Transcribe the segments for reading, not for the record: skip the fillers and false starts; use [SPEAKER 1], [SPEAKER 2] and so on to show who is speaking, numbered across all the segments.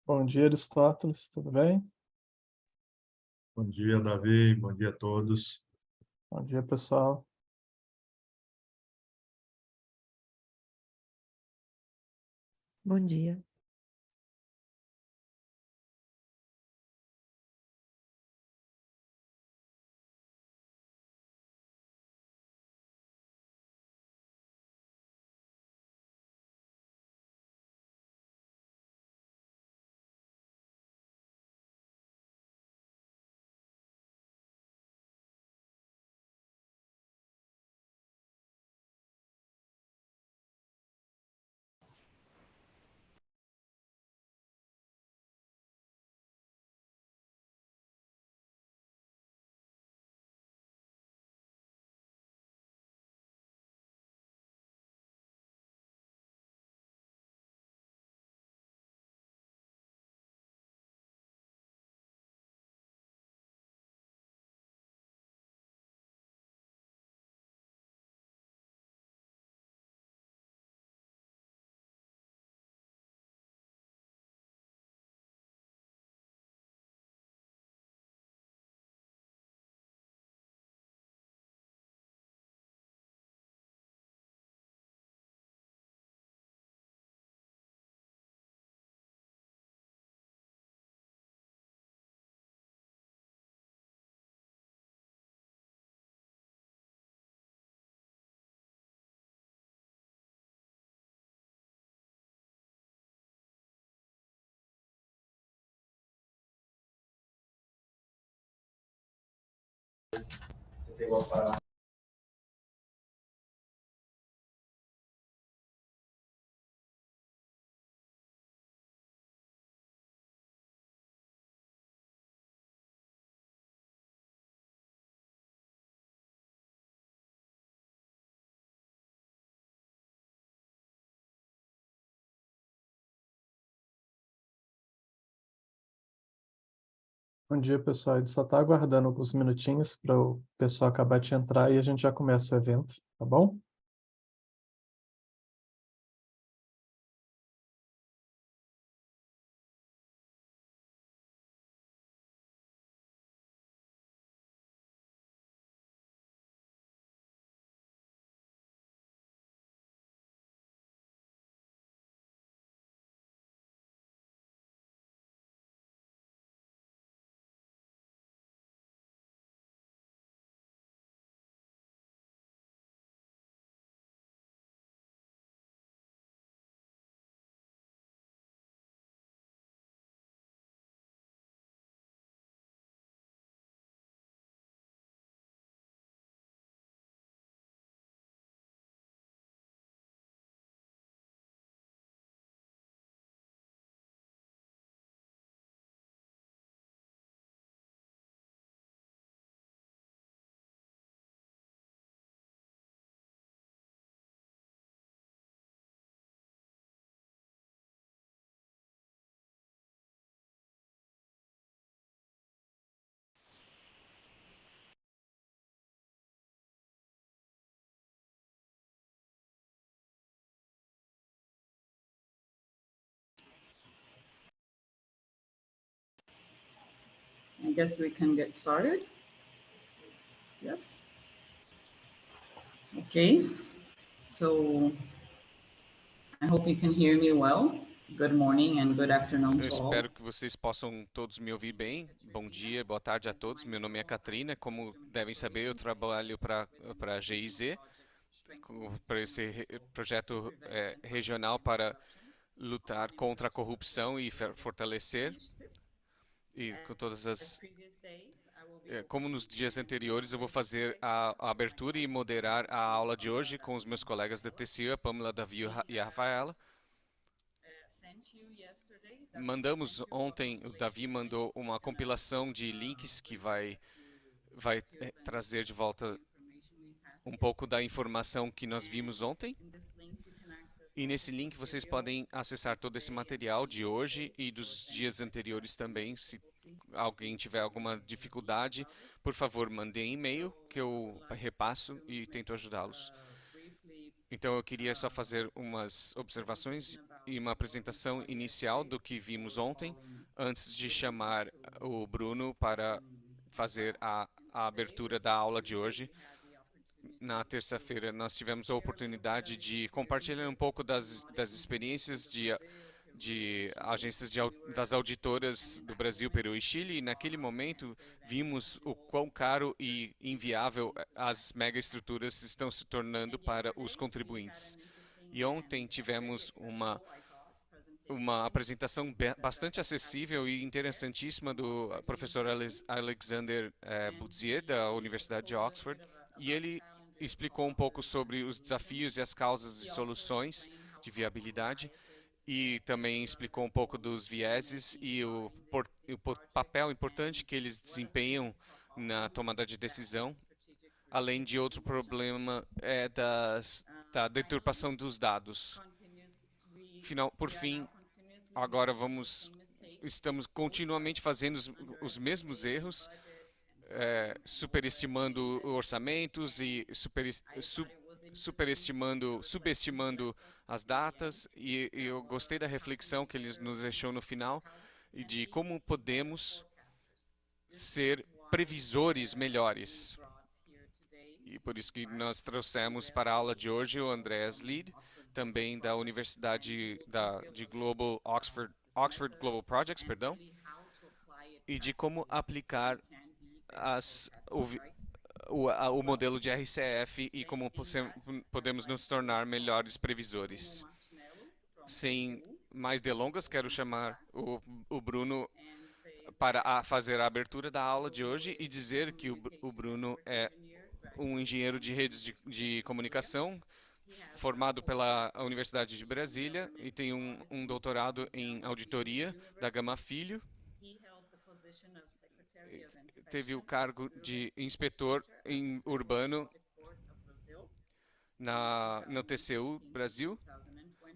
[SPEAKER 1] Bom dia, Aristóteles, tudo bem?
[SPEAKER 2] Bom dia, Davi. Bom dia a todos.
[SPEAKER 1] Bom dia, pessoal.
[SPEAKER 3] Bom dia.
[SPEAKER 1] Bom dia, pessoal. Ele só está aguardando alguns minutinhos para o pessoal acabar de entrar e a gente já começa o evento, tá bom?
[SPEAKER 4] I guess we can get started. Yes. Okay. So I hope you can hear me well. Good morning and good afternoon
[SPEAKER 5] Eu
[SPEAKER 4] to all.
[SPEAKER 5] espero que vocês possam todos me ouvir bem. Bom dia, boa tarde a todos. Meu nome é Katrina. Como devem saber, eu trabalho para a GIZ, para esse projeto regional para lutar contra a corrupção e fortalecer. E com todas as como nos dias anteriores, eu vou fazer a abertura e moderar a aula de hoje com os meus colegas da TCU, a Pamela, Davi e a Rafaela. Mandamos ontem, o Davi mandou uma compilação de links que vai trazer de volta um pouco da informação que nós vimos ontem. E nesse link vocês podem acessar todo esse material de hoje e dos dias anteriores também. Se alguém tiver alguma dificuldade, por favor, mandem e-mail que eu repasso e tento ajudá-los. Então eu queria só fazer umas observações uma apresentação inicial do que vimos ontem, antes de chamar o Bruno para fazer a abertura da aula de hoje. Na terça-feira, nós tivemos a oportunidade de compartilhar um pouco das experiências de agências das auditoras do Brasil, Peru e Chile, e naquele momento vimos o quão caro e inviável as megaestruturas estão se tornando para os contribuintes. E ontem tivemos uma apresentação bastante acessível e interessantíssima do professor Alexander Budzier, da Universidade de Oxford, e ele explicou um pouco sobre os desafios e as causas e soluções de viabilidade, e também explicou um pouco dos vieses e o papel importante que eles desempenham na tomada de decisão, além de outro problema da deturpação dos dados. Por fim, agora estamos continuamente fazendo os mesmos erros, superestimando orçamentos e subestimando as datas, e eu gostei da reflexão que eles nos deixou no final, e de como podemos ser previsores melhores. E por isso que nós trouxemos para a aula de hoje o Andreas Lied, também da Universidade de Oxford Global Projects, e de como aplicar o modelo de RCF e como podemos nos tornar melhores previsores. Sem mais delongas, quero chamar o Bruno para fazer a abertura da aula de hoje e dizer que o Bruno é um engenheiro de redes de comunicação, formado pela Universidade de Brasília, e tem um doutorado em auditoria da Gama Filho. Teve o cargo de inspetor urbano no TCU Brasil,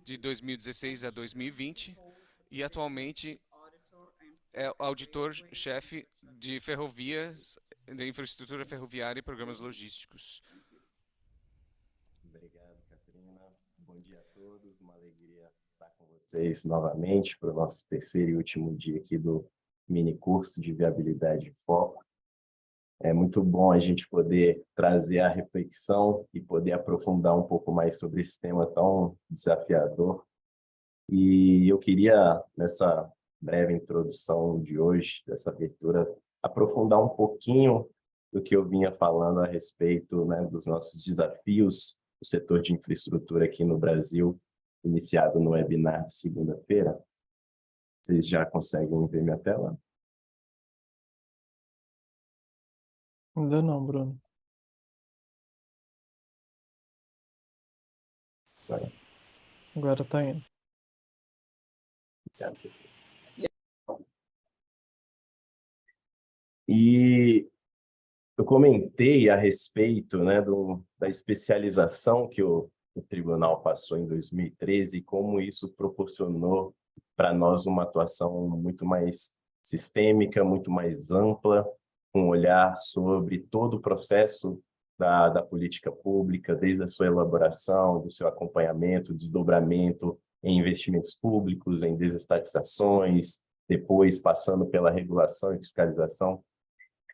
[SPEAKER 5] de 2016 a 2020, e atualmente é auditor-chefe de ferrovias, de infraestrutura ferroviária e programas logísticos.
[SPEAKER 6] Obrigado, Catarina. Bom dia a todos. Uma alegria estar com vocês novamente para o nosso terceiro e último dia aqui do mini curso de Viabilidade em Foco. É muito bom a gente poder trazer a reflexão e poder aprofundar um pouco mais sobre esse tema tão desafiador. E eu queria, nessa breve introdução de hoje, dessa abertura, aprofundar um pouquinho do que eu vinha falando a respeito, né, dos nossos desafios do setor de infraestrutura aqui no Brasil, iniciado no webinar de segunda-feira. Vocês já conseguem ver minha tela?
[SPEAKER 1] Ainda não, Bruno. Agora está indo.
[SPEAKER 6] E eu comentei a respeito, né, da especialização que o tribunal passou em 2013 e como isso proporcionou para nós uma atuação muito mais sistêmica, muito mais ampla, um olhar sobre todo o processo da política pública, desde a sua elaboração, do seu acompanhamento, desdobramento em investimentos públicos, em desestatizações, depois passando pela regulação e fiscalização.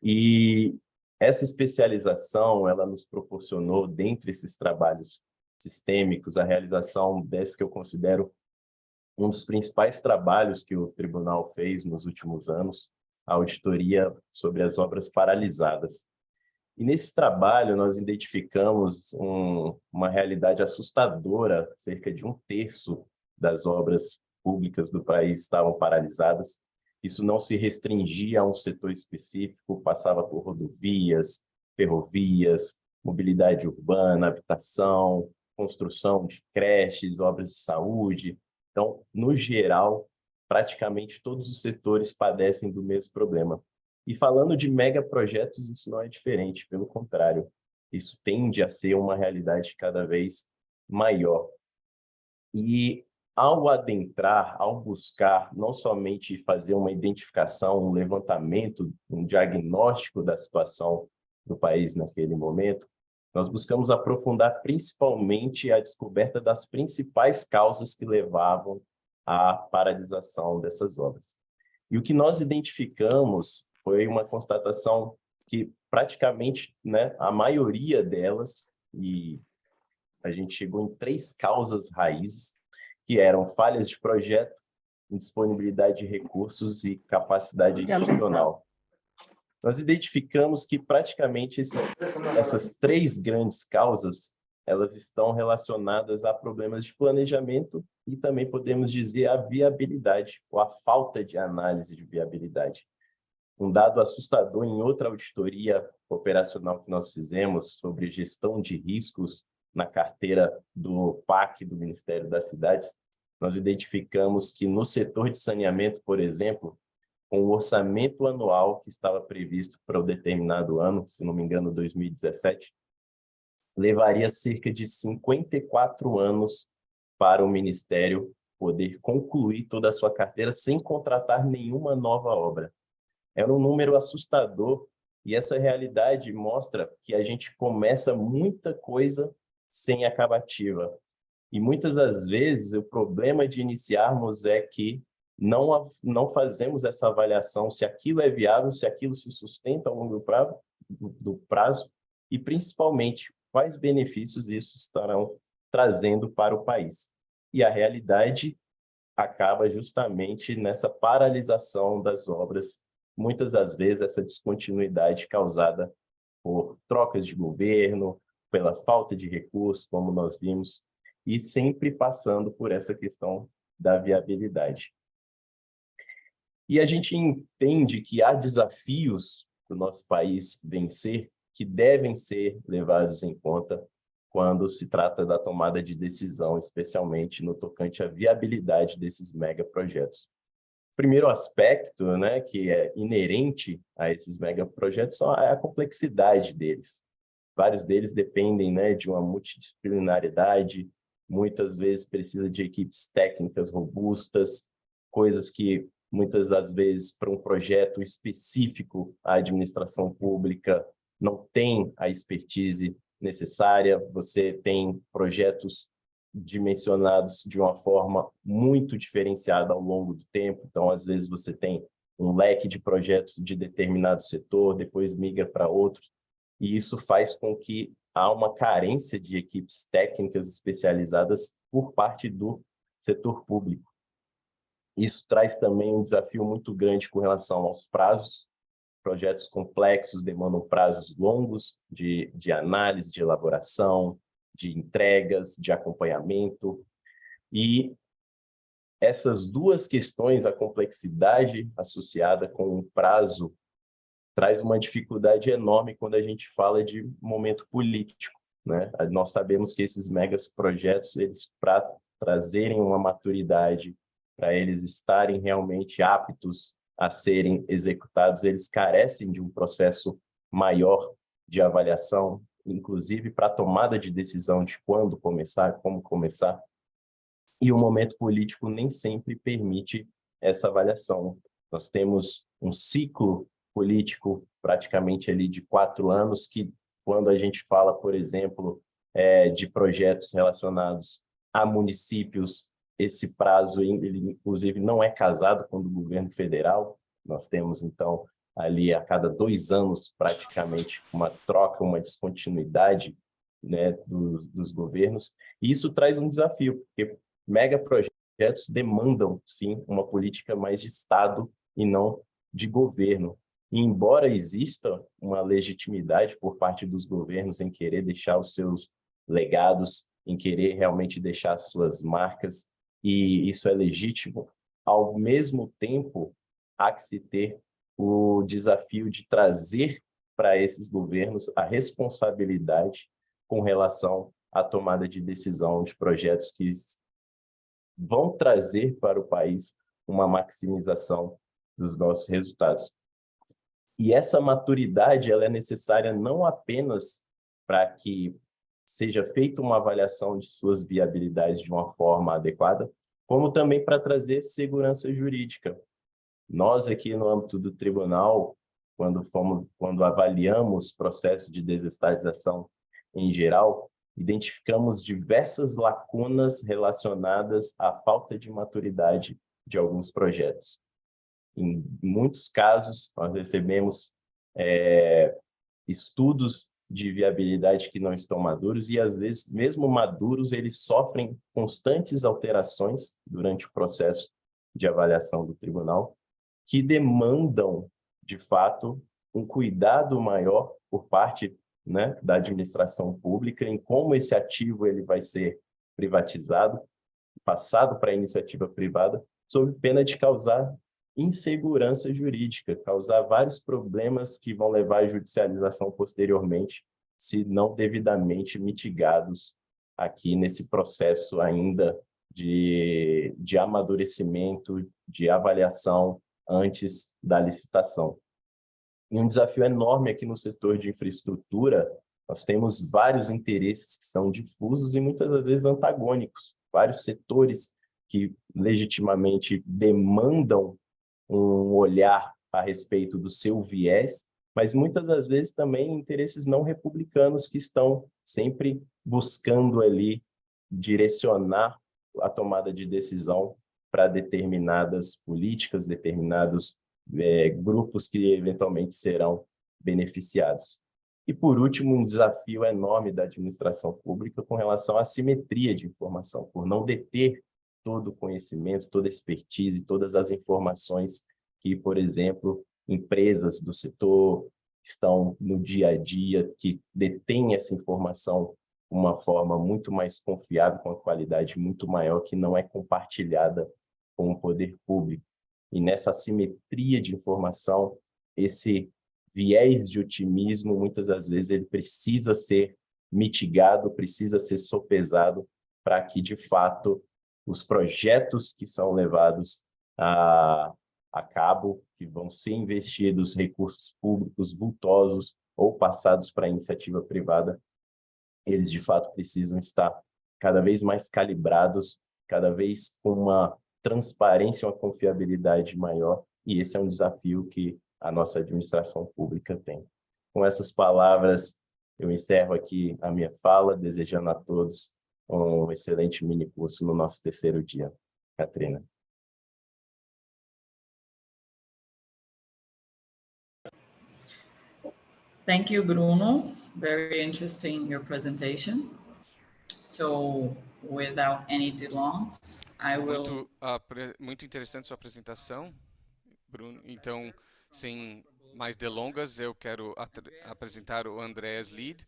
[SPEAKER 6] E essa especialização, ela nos proporcionou, dentre esses trabalhos sistêmicos, a realização desse que eu considero um dos principais trabalhos que o tribunal fez nos últimos anos, a auditoria sobre as obras paralisadas. E nesse trabalho nós identificamos uma realidade assustadora, cerca de 1/3 das obras públicas do país estavam paralisadas. Isso não se restringia a um setor específico, passava por rodovias, ferrovias, mobilidade urbana, habitação, construção de creches, obras de saúde. Então, no geral, praticamente todos os setores padecem do mesmo problema. E falando de megaprojetos, isso não é diferente, pelo contrário, isso tende a ser uma realidade cada vez maior. E ao adentrar, ao buscar não somente fazer uma identificação, um levantamento, um diagnóstico da situação do país naquele momento, nós buscamos aprofundar principalmente a descoberta das principais causas que levavam a paralisação dessas obras. E o que nós identificamos foi uma constatação que praticamente, né, a maioria delas, e a gente chegou em 3 causas raízes, que eram falhas de projeto, indisponibilidade de recursos e capacidade institucional. Nós identificamos que praticamente essas 3 grandes causas, elas estão relacionadas a problemas de planejamento e também podemos dizer a viabilidade, ou a falta de análise de viabilidade. Um dado assustador em outra auditoria operacional que nós fizemos sobre gestão de riscos na carteira do PAC, do Ministério das Cidades, nós identificamos que no setor de saneamento, por exemplo, com o orçamento anual que estava previsto para o determinado ano, se não me engano, 2017, levaria cerca de 54 anos para o Ministério poder concluir toda a sua carteira sem contratar nenhuma nova obra. Era um número assustador e essa realidade mostra que a gente começa muita coisa sem acabativa. E muitas das vezes o problema de iniciarmos é que não fazemos essa avaliação se aquilo é viável, se aquilo se sustenta ao longo do prazo e, principalmente, quais benefícios isso estarão trazendo para o país. E a realidade acaba justamente nessa paralisação das obras, muitas das vezes essa descontinuidade causada por trocas de governo, pela falta de recursos, como nós vimos, e sempre passando por essa questão da viabilidade. E a gente entende que há desafios do nosso país vencer que devem ser levados em conta quando se trata da tomada de decisão, especialmente no tocante à viabilidade desses megaprojetos. O primeiro aspecto, né, que é inerente a esses megaprojetos é a complexidade deles. Vários deles dependem, né, de uma multidisciplinaridade, muitas vezes precisa de equipes técnicas robustas, coisas que muitas das vezes para um projeto específico a administração pública não tem a expertise necessária, você tem projetos dimensionados de uma forma muito diferenciada ao longo do tempo, então às vezes você tem um leque de projetos de determinado setor, depois migra para outros, e isso faz com que há uma carência de equipes técnicas especializadas por parte do setor público. Isso traz também um desafio muito grande com relação aos prazos. Projetos complexos demandam prazos longos de análise, de elaboração, de entregas, de acompanhamento. E essas duas questões, a complexidade associada com o prazo, traz uma dificuldade enorme quando a gente fala de momento político, né? Nós sabemos que esses megaprojetos, eles para trazerem uma maturidade, para eles estarem realmente aptos a serem executados, eles carecem de um processo maior de avaliação, inclusive para a tomada de decisão de quando começar, como começar. E o momento político nem sempre permite essa avaliação. Nós temos um ciclo político praticamente ali de 4 anos, que quando a gente fala, por exemplo, de projetos relacionados a municípios, esse prazo, ele, inclusive, não é casado com o do governo federal. Nós temos, então, ali a cada 2 anos, praticamente, uma troca, uma descontinuidade, né, dos governos. E isso traz um desafio, porque megaprojetos demandam, sim, uma política mais de Estado e não de governo. E, embora exista uma legitimidade por parte dos governos em querer deixar os seus legados, em querer realmente deixar suas marcas, e isso é legítimo, ao mesmo tempo, há que se ter o desafio de trazer para esses governos a responsabilidade com relação à tomada de decisão de projetos que vão trazer para o país uma maximização dos nossos resultados. E essa maturidade, ela é necessária não apenas para que seja feita uma avaliação de suas viabilidades de uma forma adequada, como também para trazer segurança jurídica. Nós aqui no âmbito do tribunal, quando avaliamos processos de desestatização em geral, identificamos diversas lacunas relacionadas à falta de maturidade de alguns projetos. Em muitos casos, nós recebemos estudos de viabilidade que não estão maduros e, às vezes, mesmo maduros, eles sofrem constantes alterações durante o processo de avaliação do tribunal, que demandam, de fato, um cuidado maior por parte, né, da administração pública em como esse ativo ele vai ser privatizado, passado para a iniciativa privada, sob pena de causar insegurança jurídica, causar vários problemas que vão levar à judicialização posteriormente, se não devidamente mitigados aqui nesse processo ainda de amadurecimento, de avaliação antes da licitação. E um desafio enorme aqui no setor de infraestrutura, nós temos vários interesses que são difusos e muitas das vezes antagônicos, vários setores que legitimamente demandam um olhar a respeito do seu viés, mas muitas das vezes também interesses não republicanos que estão sempre buscando ali direcionar a tomada de decisão para determinadas políticas, determinados grupos que eventualmente serão beneficiados. E, por último, um desafio enorme da administração pública com relação à assimetria de informação, por não deter todo o conhecimento, toda a expertise, todas as informações que, por exemplo, empresas do setor estão no dia a dia, que detêm essa informação de uma forma muito mais confiável, com uma qualidade muito maior, que não é compartilhada com o poder público. E nessa assimetria de informação, esse viés de otimismo, muitas das vezes, ele precisa ser mitigado, precisa ser sopesado para que, de fato, os projetos que são levados a cabo, que vão ser investidos recursos públicos vultosos ou passados para a iniciativa privada, eles, de fato, precisam estar cada vez mais calibrados, cada vez com uma transparência, uma confiabilidade maior, e esse é um desafio que a nossa administração pública tem. Com essas palavras, eu encerro aqui a minha fala, desejando a todos um excelente mini curso no nosso terceiro dia. Katrina.
[SPEAKER 4] Thank you, Bruno. Very interesting, your presentation. So, without any delays, I will...
[SPEAKER 5] Muito interessante sua apresentação, Bruno. Então, sem mais delongas, eu quero apresentar o Andreas Lied.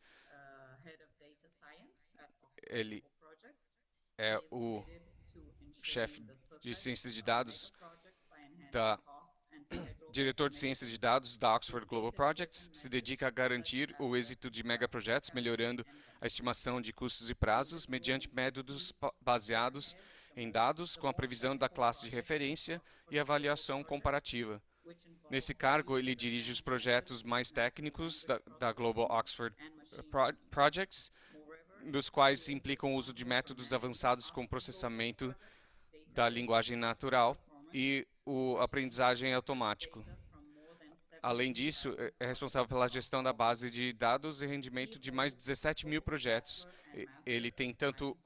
[SPEAKER 5] Ele é o chefe de ciências de dados diretor de ciências de dados da Oxford Global Projects, se dedica a garantir o êxito de megaprojetos, melhorando a estimação de custos e prazos, mediante métodos baseados em dados, com a previsão da classe de referência e avaliação comparativa. Nesse cargo, ele dirige os projetos mais técnicos da Global Oxford Projects, dos quais implicam o uso de métodos avançados com processamento da linguagem natural e a aprendizagem automático. Além disso, é responsável pela gestão da base de dados e rendimento de mais de 17 mil projetos. Ele tem tanto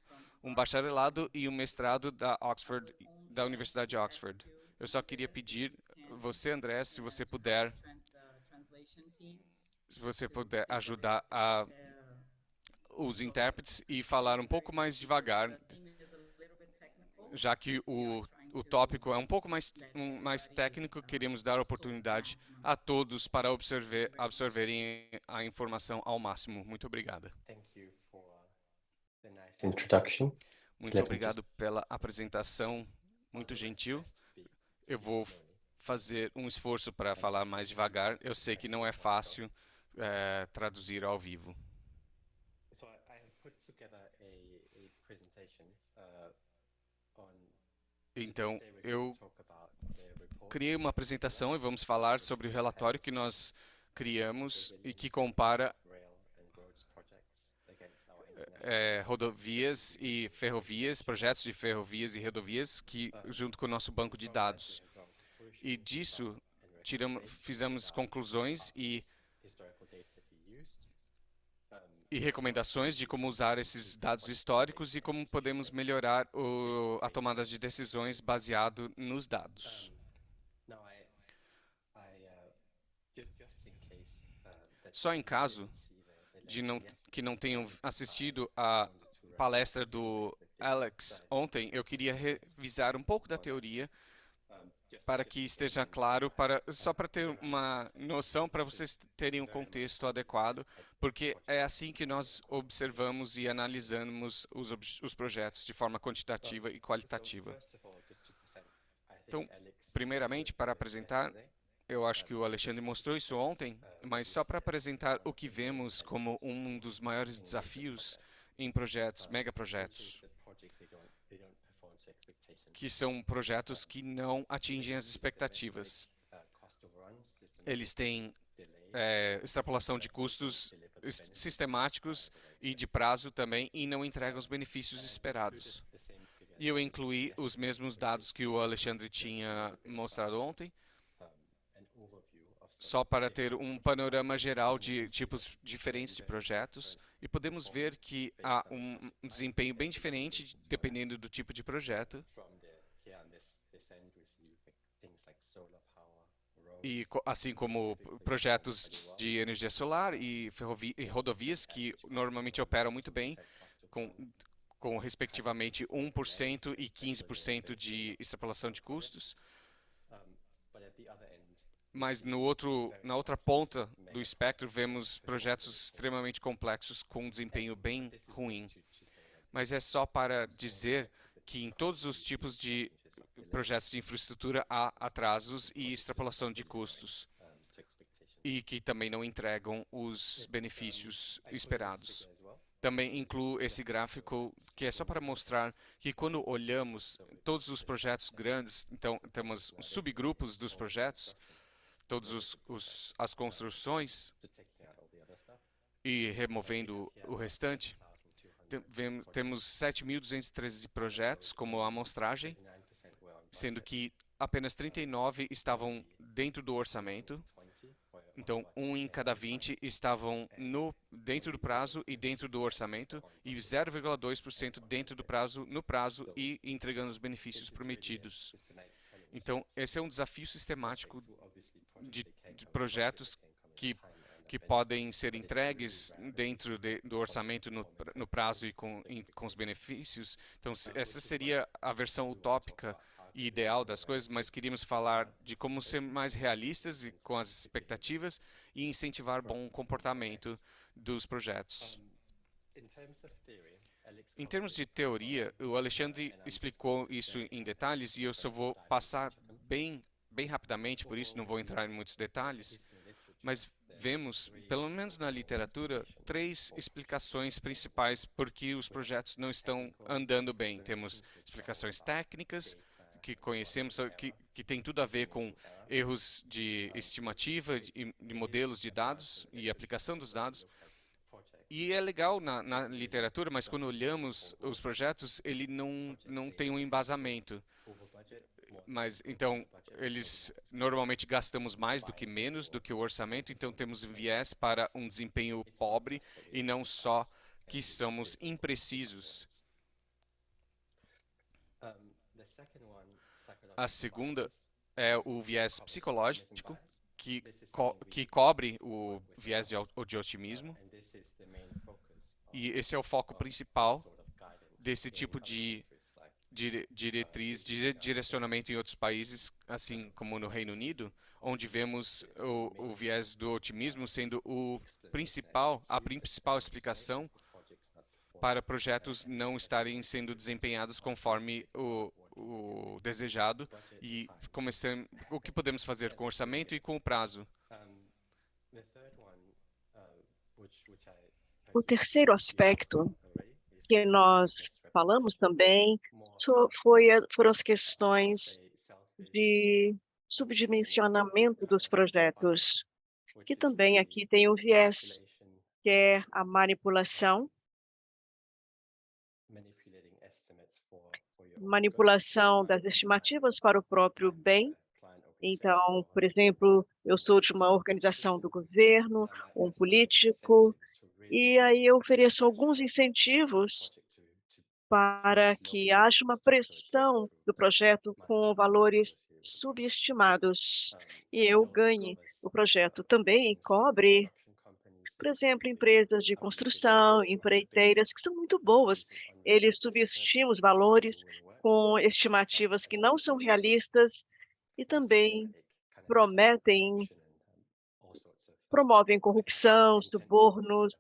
[SPEAKER 5] um bacharelado e um mestrado da Universidade de Oxford. Eu só queria pedir você, André, se você puder ajudar os intérpretes e falar um pouco mais devagar, já que o tópico é um pouco mais técnico, queremos dar oportunidade a todos para absorverem a informação ao máximo. Muito obrigada. Muito obrigado pela apresentação muito gentil. Eu vou fazer um esforço para falar mais devagar. Eu sei que não é fácil traduzir ao vivo. Então, eu criei uma apresentação e vamos falar sobre o relatório que nós criamos e que compara rodovias e ferrovias, projetos de ferrovias e rodovias, junto com o nosso banco de dados. E disso, fizemos conclusões e e recomendações de como usar esses dados históricos e como podemos melhorar a tomada de decisões baseado nos dados. Só em caso de que não tenham assistido à palestra do Alex ontem, eu queria revisar um pouco da teoria para que esteja claro, só para ter uma noção, para vocês terem um contexto adequado, porque é assim que nós observamos e analisamos os projetos de forma quantitativa e qualitativa. Então, primeiramente, para apresentar, eu acho que o Alexandre mostrou isso ontem, mas só para apresentar o que vemos como um dos maiores desafios em projetos, megaprojetos, que são projetos que não atingem as expectativas. Eles têm extrapolação de custos sistemáticos e de prazo também, e não entregam os benefícios esperados. E eu incluí os mesmos dados que o Alexandre tinha mostrado ontem, só para ter um panorama geral de tipos diferentes de projetos, e podemos ver que há um desempenho bem diferente dependendo do tipo de projeto. E assim como projetos de energia solar e rodovias que normalmente operam muito bem, com respectivamente 1% e 15% de extrapolação de custos. Mas na outra ponta do espectro, vemos projetos extremamente complexos com um desempenho bem ruim. Mas é só para dizer que em todos os tipos de projetos de infraestrutura há atrasos e extrapolação de custos, e que também não entregam os benefícios esperados. Também incluo esse gráfico, que é só para mostrar que quando olhamos todos os projetos grandes, então temos subgrupos dos projetos, todas as construções, e removendo o restante, temos 7.213 projetos como amostragem, sendo que apenas 39 estavam dentro do orçamento. Então, 1 em cada 20 estavam dentro do prazo e dentro do orçamento, e 0,2% dentro do prazo, no prazo e entregando os benefícios prometidos. Então, esse é um desafio sistemático de projetos que podem ser entregues dentro do orçamento, no prazo e com os benefícios. Então, essa seria a versão utópica e ideal das coisas, mas queríamos falar de como ser mais realistas e com as expectativas e incentivar bom comportamento dos projetos. Em termos de teoria, o Alexandre explicou isso em detalhes e eu só vou passar bem rapidamente, por isso não vou entrar em muitos detalhes, mas vemos, pelo menos na literatura, 3 explicações principais por que os projetos não estão andando bem. Temos explicações técnicas, que conhecemos, que tem tudo a ver com erros de estimativa, de modelos de dados e aplicação dos dados. E é legal na literatura, mas quando olhamos os projetos, ele não tem um embasamento. Mas, então, normalmente gastamos mais do que menos do que o orçamento, então temos um viés para um desempenho pobre e não só que somos imprecisos. A segunda é o viés psicológico, que cobre o viés de otimismo. E esse é o foco principal desse tipo de diretriz, de direcionamento em outros países, assim como no Reino Unido, onde vemos o viés do otimismo sendo a principal explicação para projetos não estarem sendo desempenhados conforme o desejado, e o que podemos fazer com o orçamento e com o prazo.
[SPEAKER 3] O terceiro aspecto que nós falamos também foram as questões de subdimensionamento dos projetos, que também aqui tem o viés, que é a manipulação das estimativas para o próprio bem. Então, por exemplo, eu sou de uma organização do governo, um político, E aí eu ofereço alguns incentivos para que haja uma pressão do projeto com valores subestimados e eu ganhe o projeto. Também cobre, por exemplo, empresas de construção, empreiteiras, que são muito boas. Eles subestimam os valores com estimativas que não são realistas e também promovem corrupção, subornos,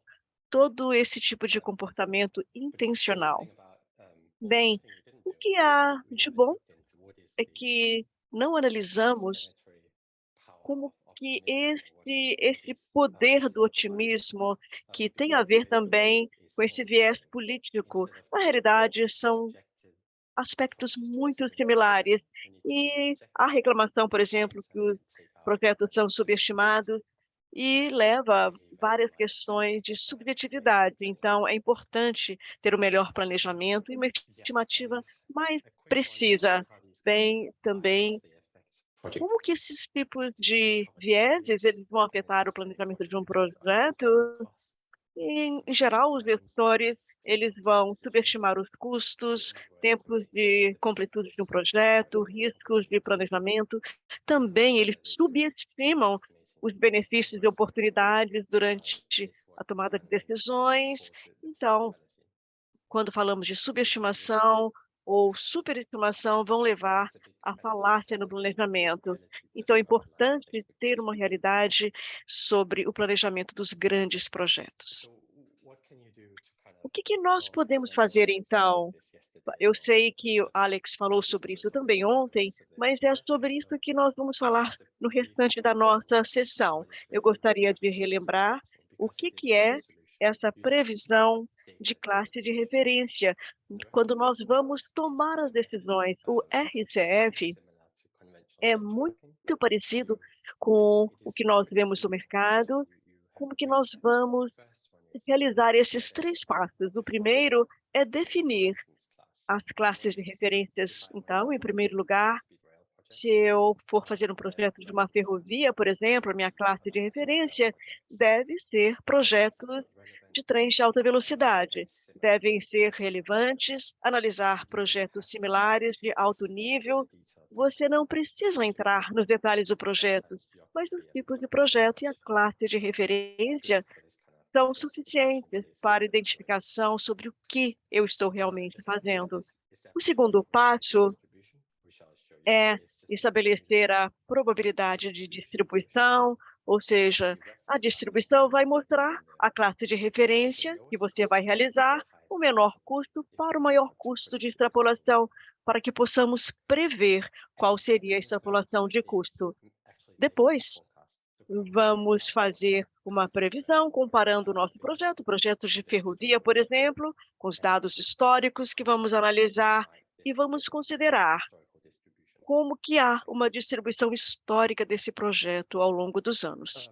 [SPEAKER 3] todo esse tipo de comportamento intencional. Bem, o que há de bom é que não analisamos como que esse poder do otimismo, que tem a ver também com esse viés político, na realidade são aspectos muito similares. E a reclamação, por exemplo, que os projetos são subestimados e leva a várias questões de subjetividade. Então, é importante ter o melhor planejamento e uma estimativa mais precisa. Bem, também, como que esses tipos de vieses eles vão afetar o planejamento de um projeto? Em geral, os gestores eles vão subestimar os custos, tempos de completude de um projeto, riscos de planejamento. Também eles subestimam os benefícios e oportunidades durante a tomada de decisões. Então, quando falamos de subestimação ou superestimação, vão levar à falácia no planejamento. Então, é importante ter uma realidade sobre o planejamento dos grandes projetos. O que nós podemos fazer, então? Eu sei que o Alex falou sobre isso também ontem, mas é sobre isso que nós vamos falar no restante da nossa sessão. Eu gostaria de relembrar o que é essa previsão de classe de referência, quando nós vamos tomar as decisões. O RCF é muito parecido com o que nós vemos no mercado, como que nós vamos realizar esses 3 passos. O primeiro é definir as classes de referências. Então, em primeiro lugar, se eu for fazer um projeto de uma ferrovia, por exemplo, a minha classe de referência deve ser projetos de trens de alta velocidade. Devem ser relevantes, analisar projetos similares de alto nível. Você não precisa entrar nos detalhes do projeto, mas os tipos de projeto e a classe de referência são suficientes para identificação sobre o que eu estou realmente fazendo. O segundo passo é estabelecer a probabilidade de distribuição, ou seja, a distribuição vai mostrar a classe de referência que você vai realizar, o menor custo para o maior custo de extrapolação, para que possamos prever qual seria a extrapolação de custo. Depois, vamos fazer uma previsão comparando o nosso projeto, projetos de ferrovia, por exemplo, com os dados históricos que vamos analisar e vamos considerar como que há uma distribuição histórica desse projeto ao longo dos anos.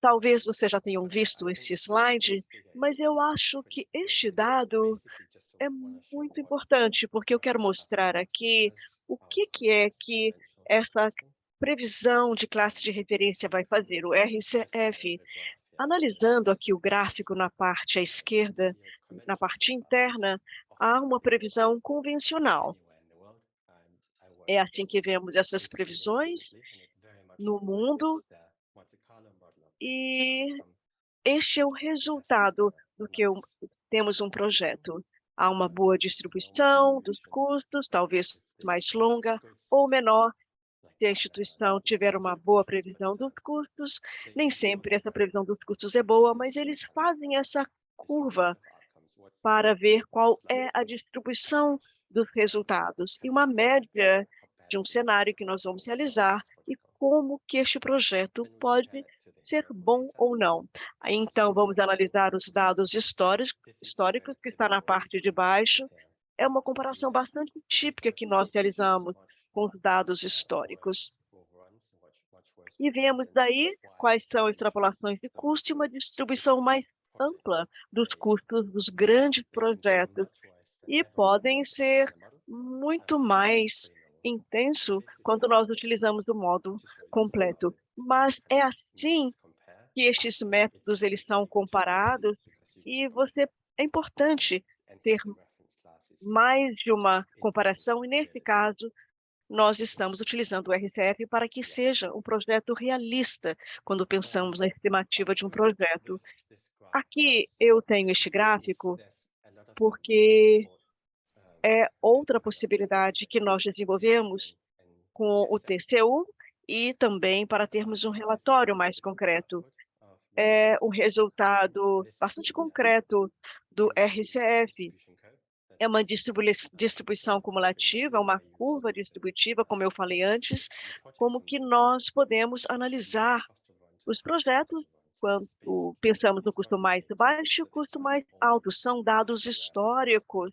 [SPEAKER 3] Talvez você já tenham visto esse slide, mas eu acho que este dado é muito importante, porque eu quero mostrar aqui o que é que essa previsão de classe de referência vai fazer, o RCF. Analisando aqui o gráfico na parte à esquerda, na parte interna, há uma previsão convencional. É assim que vemos essas previsões no mundo e este é o resultado do que temos um projeto. Há uma boa distribuição dos custos, talvez mais longa ou menor. Se a instituição tiver uma boa previsão dos custos, nem sempre essa previsão dos custos é boa, mas eles fazem essa curva para ver qual é a distribuição dos resultados e uma média de um cenário que nós vamos realizar e como que este projeto pode ser bom ou não. Então, vamos analisar os dados históricos que está na parte de baixo. É uma comparação bastante típica que nós realizamos com os dados históricos. E vemos daí quais são as extrapolações de custo e uma distribuição mais ampla dos custos dos grandes projetos. E podem ser muito mais intenso quando nós utilizamos o modo completo. mas é assim que estes métodos eles são comparados e é importante ter mais de uma comparação e, nesse caso, nós estamos utilizando o RCF para que seja um projeto realista quando pensamos na estimativa de um projeto. Aqui eu tenho este gráfico porque é outra possibilidade que nós desenvolvemos com o TCU e também para termos um relatório mais concreto. É um resultado bastante concreto do RCF. É uma distribuição cumulativa, uma curva distributiva, como eu falei antes, como que nós podemos analisar os projetos quando pensamos no custo mais baixo e o custo mais alto. São dados históricos.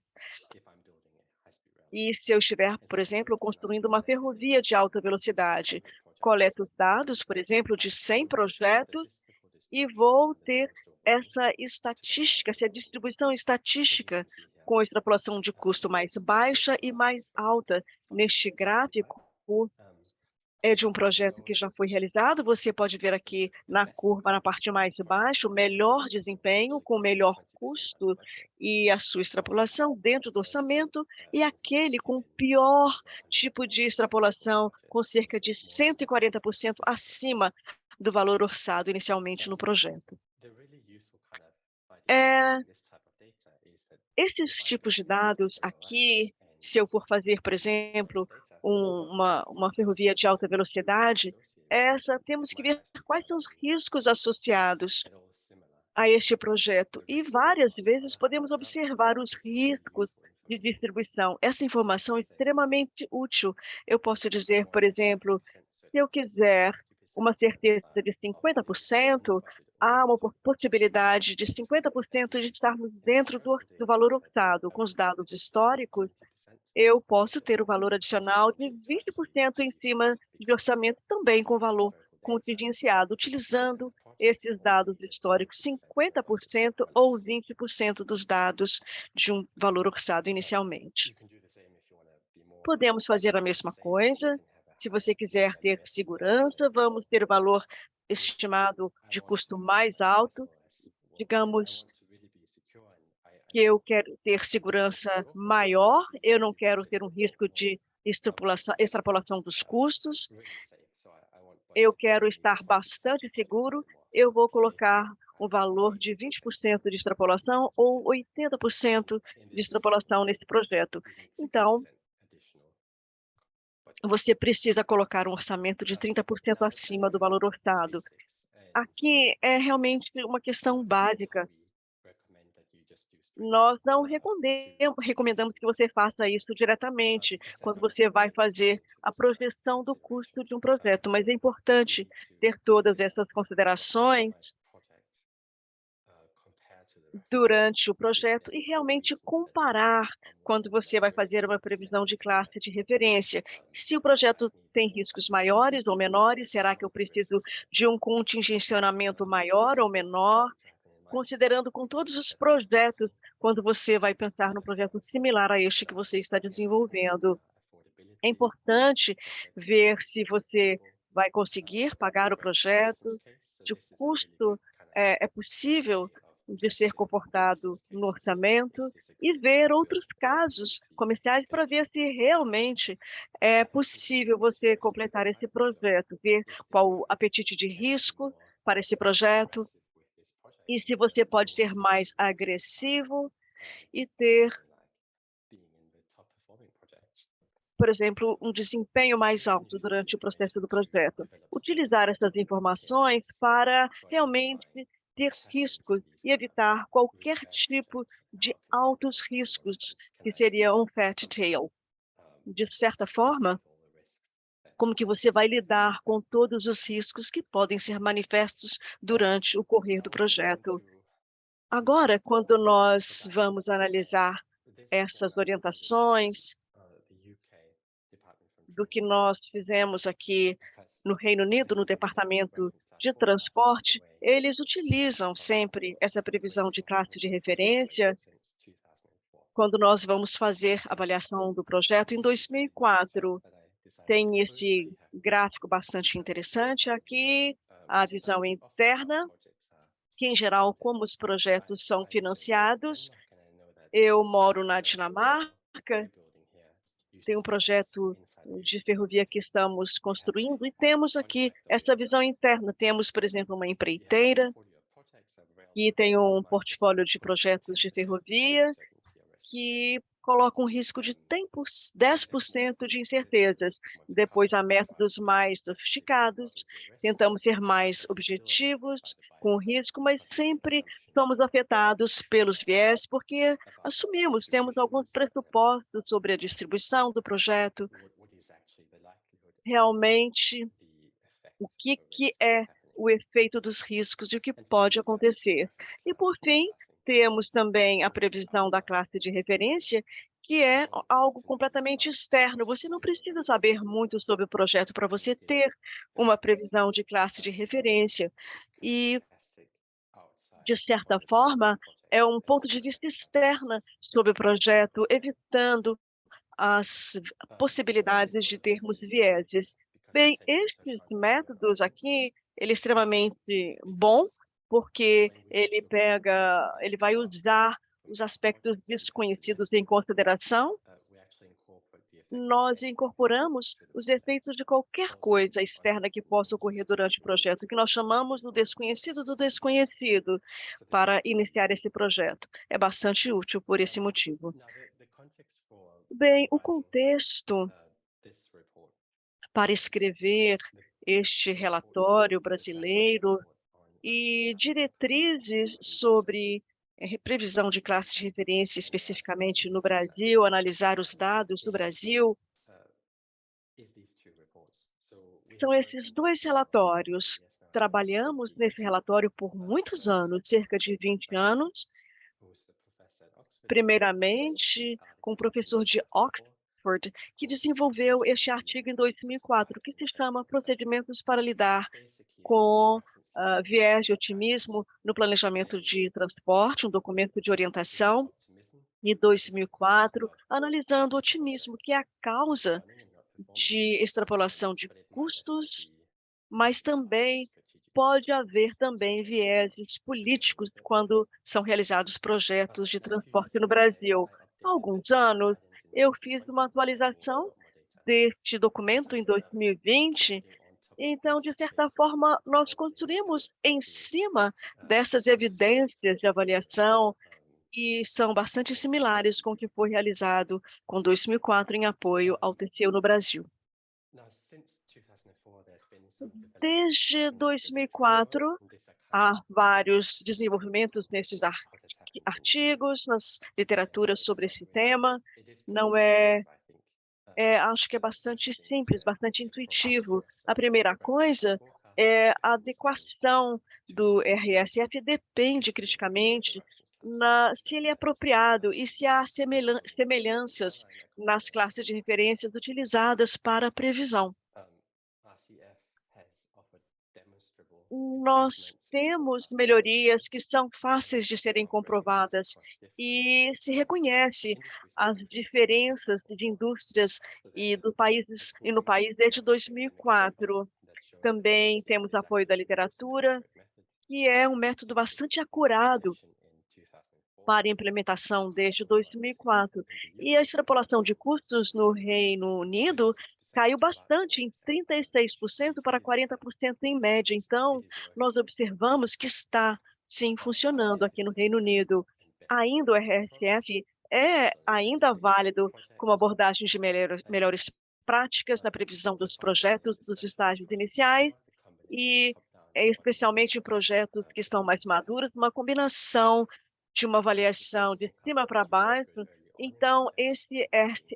[SPEAKER 3] E se eu estiver, por exemplo, construindo uma ferrovia de alta velocidade, coleto dados, por exemplo, de 100 projetos e vou ter essa estatística, essa distribuição estatística com extrapolação de custo mais baixa e mais alta. Neste gráfico, é de um projeto que já foi realizado. Você pode ver aqui na curva, na parte mais baixa, o melhor desempenho com o melhor custo e a sua extrapolação dentro do orçamento, e aquele com o pior tipo de extrapolação, com cerca de 140% acima do valor orçado inicialmente no projeto. Esses tipos de dados aqui, se eu for fazer, por exemplo, uma ferrovia de alta velocidade, temos que ver quais são os riscos associados a este projeto. E várias vezes podemos observar os riscos de distribuição. Essa informação é extremamente útil. Eu posso dizer, por exemplo, se eu quiser uma certeza de 50%, há uma possibilidade de 50% de estarmos dentro do valor orçado. Com os dados históricos, eu posso ter o valor adicional de 20% em cima de orçamento, também com valor contingenciado, utilizando esses dados históricos, 50% ou 20% dos dados de um valor orçado inicialmente. Podemos fazer a mesma coisa. Se você quiser ter segurança, vamos ter o valor estimado de custo mais alto. Digamos que eu quero ter segurança maior, eu não quero ter um risco de extrapolação dos custos, eu quero estar bastante seguro, eu vou colocar um valor de 20% de extrapolação ou 80% de extrapolação nesse projeto. Então, você precisa colocar um orçamento de 30% acima do valor orçado. Aqui é realmente uma questão básica. Nós não recomendamos que você faça isso diretamente quando você vai fazer a projeção do custo de um projeto, mas é importante ter todas essas considerações durante o projeto e realmente comparar quando você vai fazer uma previsão de classe de referência. Se o projeto tem riscos maiores ou menores, será que eu preciso de um contingenciamento maior ou menor? Considerando com todos os projetos, quando você vai pensar num projeto similar a este que você está desenvolvendo. É importante ver se você vai conseguir pagar o projeto, se o custo é possível de ser comportado no orçamento e ver outros casos comerciais para ver se realmente é possível você completar esse projeto, ver qual o apetite de risco para esse projeto e se você pode ser mais agressivo e ter, por exemplo, um desempenho mais alto durante o processo do projeto. Utilizar essas informações para realmente ter riscos e evitar qualquer tipo de altos riscos, que seria um fat tail. De certa forma, como que você vai lidar com todos os riscos que podem ser manifestos durante o correr do projeto. Agora, quando nós vamos analisar essas orientações do que nós fizemos aqui no Reino Unido, no Departamento de Transporte, eles utilizam sempre essa previsão de classe de referência quando nós vamos fazer a avaliação do projeto. Em 2004, tem esse gráfico bastante interessante aqui, a visão interna, que em geral como os projetos são financiados. Eu moro na Dinamarca, tem um projeto de ferrovia que estamos construindo e temos aqui essa visão interna. Temos, por exemplo, uma empreiteira que tem um portfólio de projetos de ferrovia que coloca um risco de 10% de incertezas. Depois, há métodos mais sofisticados, tentamos ser mais objetivos com o risco, mas sempre somos afetados pelos viés, porque assumimos, temos alguns pressupostos sobre a distribuição do projeto, realmente o que é o efeito dos riscos e o que pode acontecer. E, por fim, temos também a previsão da classe de referência, que é algo completamente externo. Você não precisa saber muito sobre o projeto para você ter uma previsão de classe de referência. E, de certa forma, é um ponto de vista externo sobre o projeto, evitando as possibilidades de termos vieses. Bem, estes métodos aqui, ele é extremamente bom, porque ele vai usar os aspectos desconhecidos em consideração. Nós incorporamos os efeitos de qualquer coisa externa que possa ocorrer durante o projeto, que nós chamamos do desconhecido, para iniciar esse projeto. É bastante útil por esse motivo. Bem, o contexto para escrever este relatório brasileiro e diretrizes sobre previsão de classe de referência especificamente no Brasil, analisar os dados do Brasil, são esses dois relatórios. Trabalhamos nesse relatório por muitos anos, cerca de 20 anos, primeiramente com o professor de Oxford, que desenvolveu este artigo em 2004, que se chama Procedimentos para lidar com viés de otimismo no planejamento de transporte, um documento de orientação, em 2004, analisando o otimismo, que é a causa de extrapolação de custos, mas também pode haver também vieses políticos quando são realizados projetos de transporte no Brasil. Há alguns anos, eu fiz uma atualização deste documento em 2020, então, de certa forma, nós construímos em cima dessas evidências de avaliação e são bastante similares com o que foi realizado com 2004 em apoio ao TCU no Brasil. Desde 2004, há vários desenvolvimentos nesses artigos, nas literaturas sobre esse tema. Não acho que é bastante simples, bastante intuitivo. A primeira coisa é a adequação do RSF depende criticamente se ele é apropriado e se há semelhanças nas classes de referências utilizadas para a previsão. Nós temos melhorias que são fáceis de serem comprovadas e se reconhece as diferenças de indústrias no país desde 2004. Também temos apoio da literatura, que é um método bastante acurado para implementação desde 2004. E a extrapolação de custos no Reino Unido caiu bastante, em 36% para 40% em média. Então, nós observamos que está, sim, funcionando aqui no Reino Unido. Ainda o RSF é ainda válido como abordagem de melhores práticas na previsão dos projetos dos estágios iniciais e especialmente em projetos que estão mais maduros, uma combinação de uma avaliação de cima para baixo. Então, esse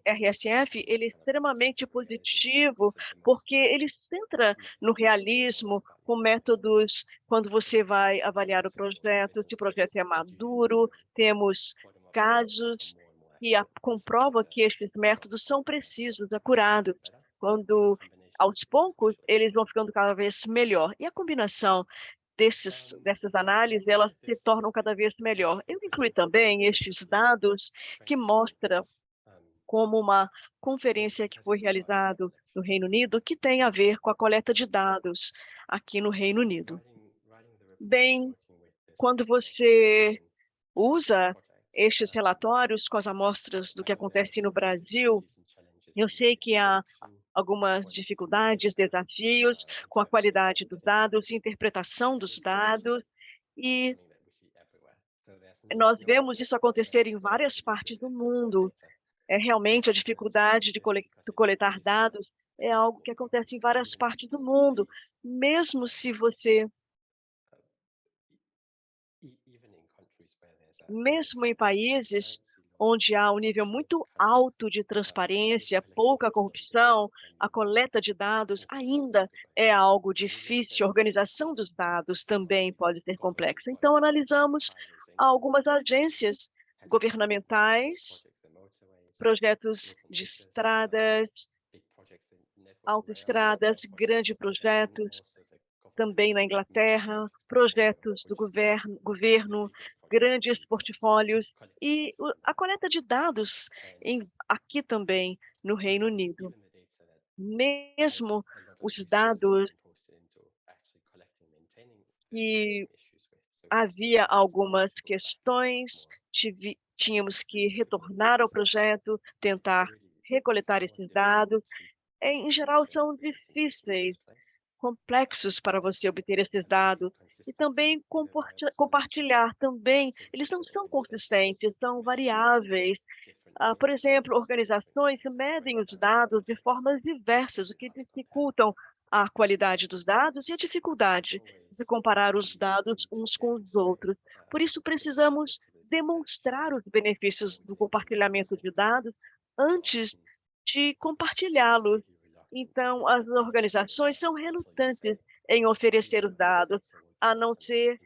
[SPEAKER 3] RSF, ele é extremamente positivo, porque ele centra no realismo, com métodos, quando você vai avaliar o projeto, se o projeto é maduro, temos casos que comprovam que esses métodos são precisos, acurados, quando, aos poucos, eles vão ficando cada vez melhor. E a combinação dessas análises, elas se tornam cada vez melhor. Eu incluí também estes dados que mostram como uma conferência que foi realizada no Reino Unido, que tem a ver com a coleta de dados aqui no Reino Unido. Bem, quando você usa estes relatórios com as amostras do que acontece no Brasil, eu sei que há algumas dificuldades, desafios com a qualidade dos dados, interpretação dos dados, e nós vemos isso acontecer em várias partes do mundo. Realmente a dificuldade de coletar dados é algo que acontece em várias partes do mundo, mesmo se você, mesmo em países onde há um nível muito alto de transparência, pouca corrupção, a coleta de dados ainda é algo difícil, a organização dos dados também pode ser complexa. Então, analisamos algumas agências governamentais, projetos de estradas, autoestradas, grandes projetos, também na Inglaterra, projetos do governo, grandes portfólios e a coleta de dados aqui também no Reino Unido. Mesmo os dados que havia algumas questões, tínhamos que retornar ao projeto, tentar recoletar esses dados. Em geral, são difíceis, complexos para você obter esses dados e também compartilhar também. Eles não são consistentes, são variáveis. Por exemplo, organizações medem os dados de formas diversas, o que dificultam a qualidade dos dados e a dificuldade de comparar os dados uns com os outros. Por isso, precisamos demonstrar os benefícios do compartilhamento de dados antes de compartilhá-los. Então, as organizações são relutantes em oferecer os dados, a não ser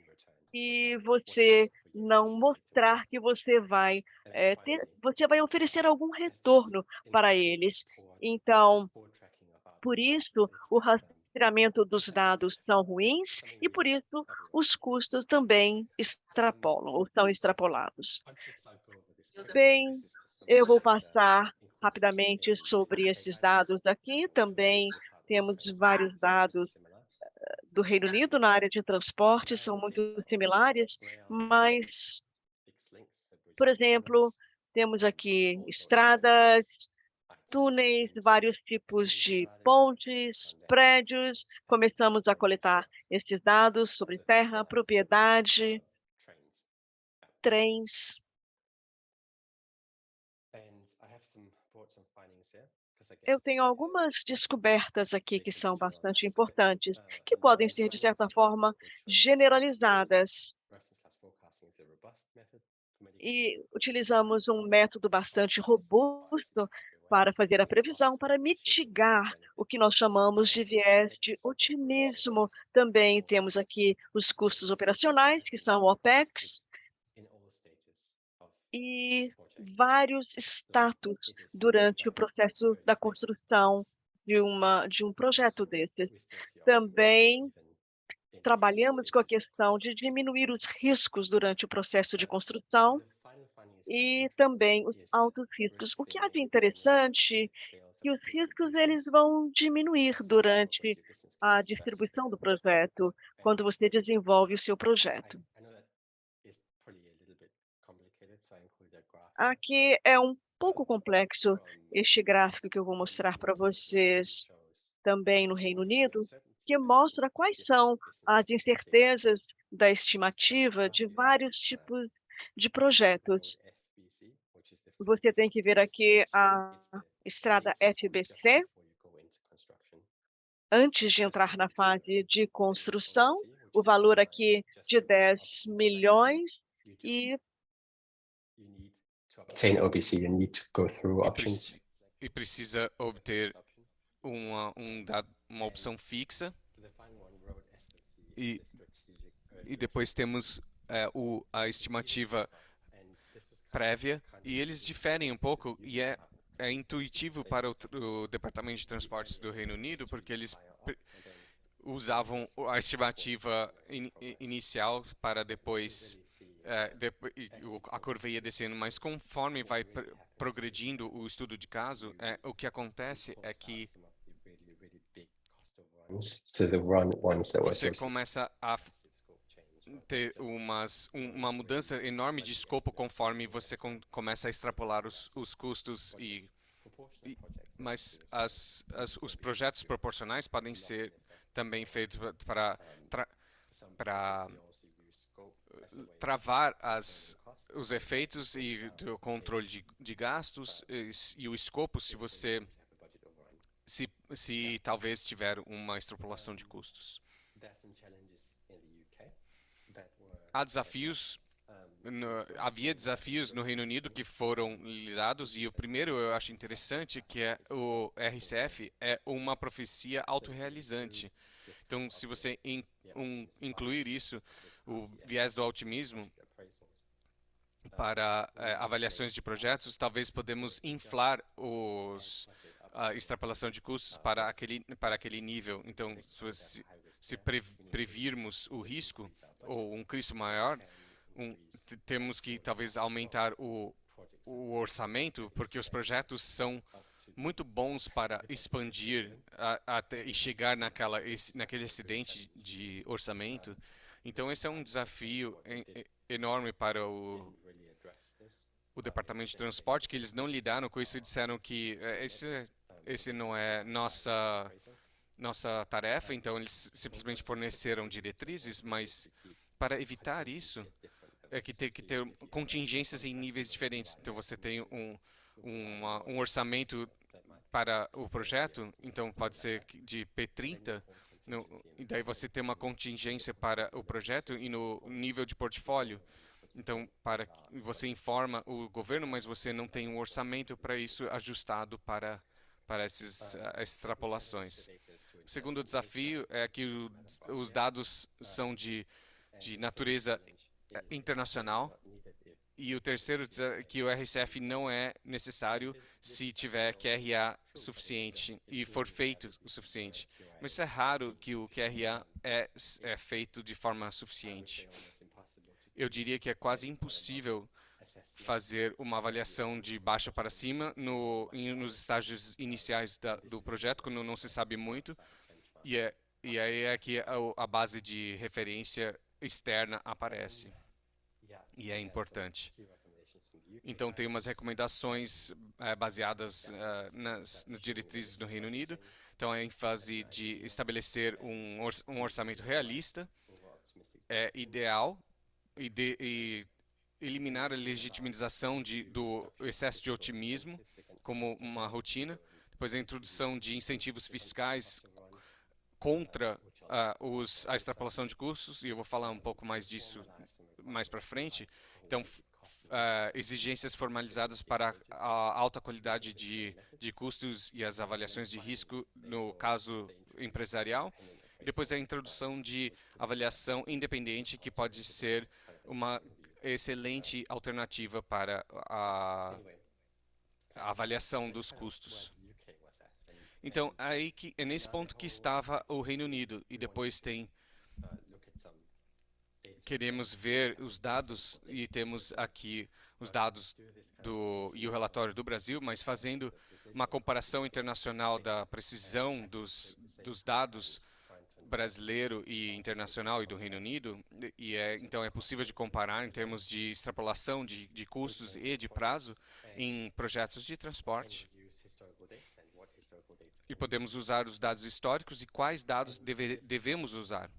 [SPEAKER 3] que você não mostrar que você vai oferecer algum retorno para eles. Então, por isso, o rastreamento dos dados são ruins e, por isso, os custos também extrapolam ou são extrapolados. Bem, eu vou passar rapidamente sobre esses dados aqui. Também temos vários dados do Reino Unido na área de transporte, são muito similares, mas, por exemplo, temos aqui estradas, túneis, vários tipos de pontes, prédios. Começamos a coletar esses dados sobre terra, propriedade, trens. Eu tenho algumas descobertas aqui que são bastante importantes, que podem ser, de certa forma, generalizadas. E utilizamos um método bastante robusto para fazer a previsão, para mitigar o que nós chamamos de viés de otimismo. Também temos aqui os custos operacionais, que são o OPEX, e vários status durante o processo da construção de um projeto desses. Também trabalhamos com a questão de diminuir os riscos durante o processo de construção e também os altos riscos. O que há de interessante é que os riscos eles vão diminuir durante a distribuição do projeto, quando você desenvolve o seu projeto. Aqui é um pouco complexo este gráfico que eu vou mostrar para vocês também no Reino Unido, que mostra quais são as incertezas da estimativa de vários tipos de projetos. Você tem que ver aqui a estrada FBC, antes de entrar na fase de construção, o valor aqui de 10 milhões e
[SPEAKER 7] obtain OBC, you need to go through options.
[SPEAKER 5] E precisa obter uma opção fixa. E depois temos a estimativa prévia, e eles diferem um pouco, e é intuitivo para o Departamento de Transportes do Reino Unido, porque eles usavam a estimativa inicial para depois a curva ia descendo, mas conforme vai progredindo o estudo de caso, o que acontece é que
[SPEAKER 7] to the ones that were
[SPEAKER 5] você
[SPEAKER 7] associated.
[SPEAKER 5] começa a ter uma mudança enorme de escopo conforme você começa a extrapolar os custos mas os projetos proporcionais podem ser também feitos para travar os efeitos e do controle de gastos e o escopo se talvez tiver uma extrapolação de custos. Havia desafios no Reino Unido que foram lidados, e o primeiro eu acho interessante, que é o RCF é uma profecia autorrealizante. Então, se você incluir isso, o viés do otimismo, para avaliações de projetos, talvez podemos inflar a extrapolação de custos para aquele nível. Então, se previrmos o risco ou um risco maior, temos que talvez aumentar o orçamento, porque os projetos são muito bons para expandir e chegar naquele excedente de orçamento. Então, esse é um desafio enorme para o Departamento de Transporte, que eles não lidaram com isso e disseram que esse não é nossa tarefa, então eles simplesmente forneceram diretrizes, mas para evitar isso, tem que ter contingências em níveis diferentes. Então, você tem um orçamento para o projeto, então pode ser de P30, e daí você tem uma contingência para o projeto e no nível de portfólio. Então, você informa o governo, mas você não tem um orçamento para isso ajustado para essas extrapolações. O segundo desafio é que os dados são de natureza internacional. E o terceiro é que o RCF não é necessário se tiver QRA suficiente e for feito o suficiente. Mas isso é raro que o QRA é feito de forma suficiente. Eu diria que é quase impossível fazer uma avaliação de baixo para cima nos estágios iniciais do projeto, quando não se sabe muito, e aí é que a base de referência externa aparece, e é importante. Então, tem umas recomendações baseadas nas diretrizes do Reino Unido. Então, a ênfase de estabelecer um orçamento realista é ideal, e eliminar a legitimização do excesso de otimismo como uma rotina. Depois, a introdução de incentivos fiscais contra a extrapolação de custos, e eu vou falar um pouco mais disso mais para frente. Então, exigências formalizadas para a alta qualidade de custos e as avaliações de risco no caso empresarial. Depois, a introdução de avaliação independente, que pode ser uma excelente alternativa para a avaliação dos custos. Então, é nesse ponto que estava o Reino Unido. E depois queremos ver os dados, e temos aqui os dados e o relatório do Brasil, mas fazendo uma comparação internacional da precisão dos dados brasileiro e internacional e do Reino Unido, então é possível de comparar em termos de extrapolação de custos e de prazo em projetos de transporte. E podemos usar os dados históricos e quais dados devemos usar.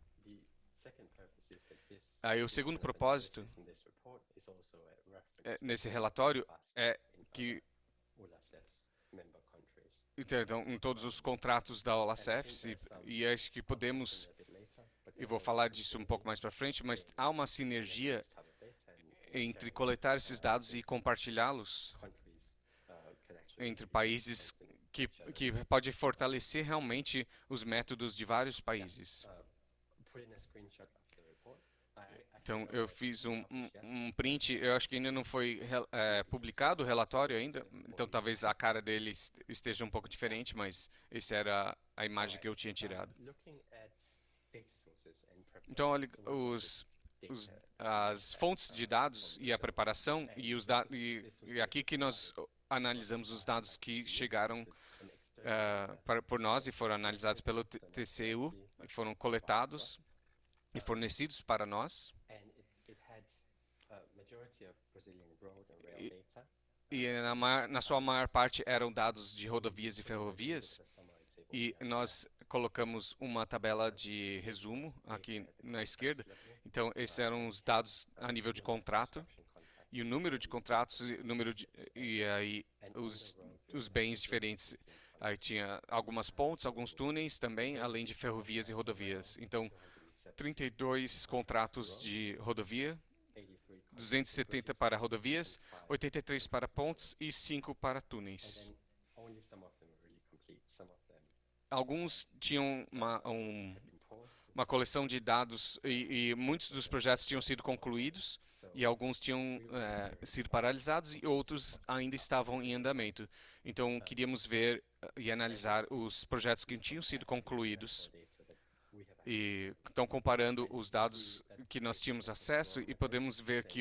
[SPEAKER 5] Aí, o segundo propósito nesse relatório é que então, em todos os contratos da OLACEF, e acho que podemos, e vou falar disso um pouco mais para frente, mas há uma sinergia entre coletar esses dados e compartilhá-los entre países que pode fortalecer realmente os métodos de vários países. Então, eu fiz um print, eu acho que ainda não foi publicado o relatório ainda, então talvez a cara dele esteja um pouco diferente, mas essa era a imagem que eu tinha tirado. Então, olha, as fontes de dados e a preparação e os dados e aqui que nós analisamos os dados que chegaram por nós e foram analisados pelo TCU, foram coletados e fornecidos para nós. E na sua maior parte eram dados de rodovias e ferrovias, e nós colocamos uma tabela de resumo aqui na esquerda. Então, esses eram os dados a nível de contrato, e o número de contratos, e aí os bens diferentes. Aí tinha algumas pontes, alguns túneis também, além de ferrovias e rodovias. Então, 32 contratos de rodovia, 270 para rodovias, 83 para pontes e 5 para túneis. Alguns tinham uma coleção de dados e muitos dos projetos tinham sido concluídos e alguns tinham sido paralisados e outros ainda estavam em andamento. Então, queríamos ver e analisar os projetos que tinham sido concluídos. E então, comparando os dados que nós tínhamos acesso, e podemos ver que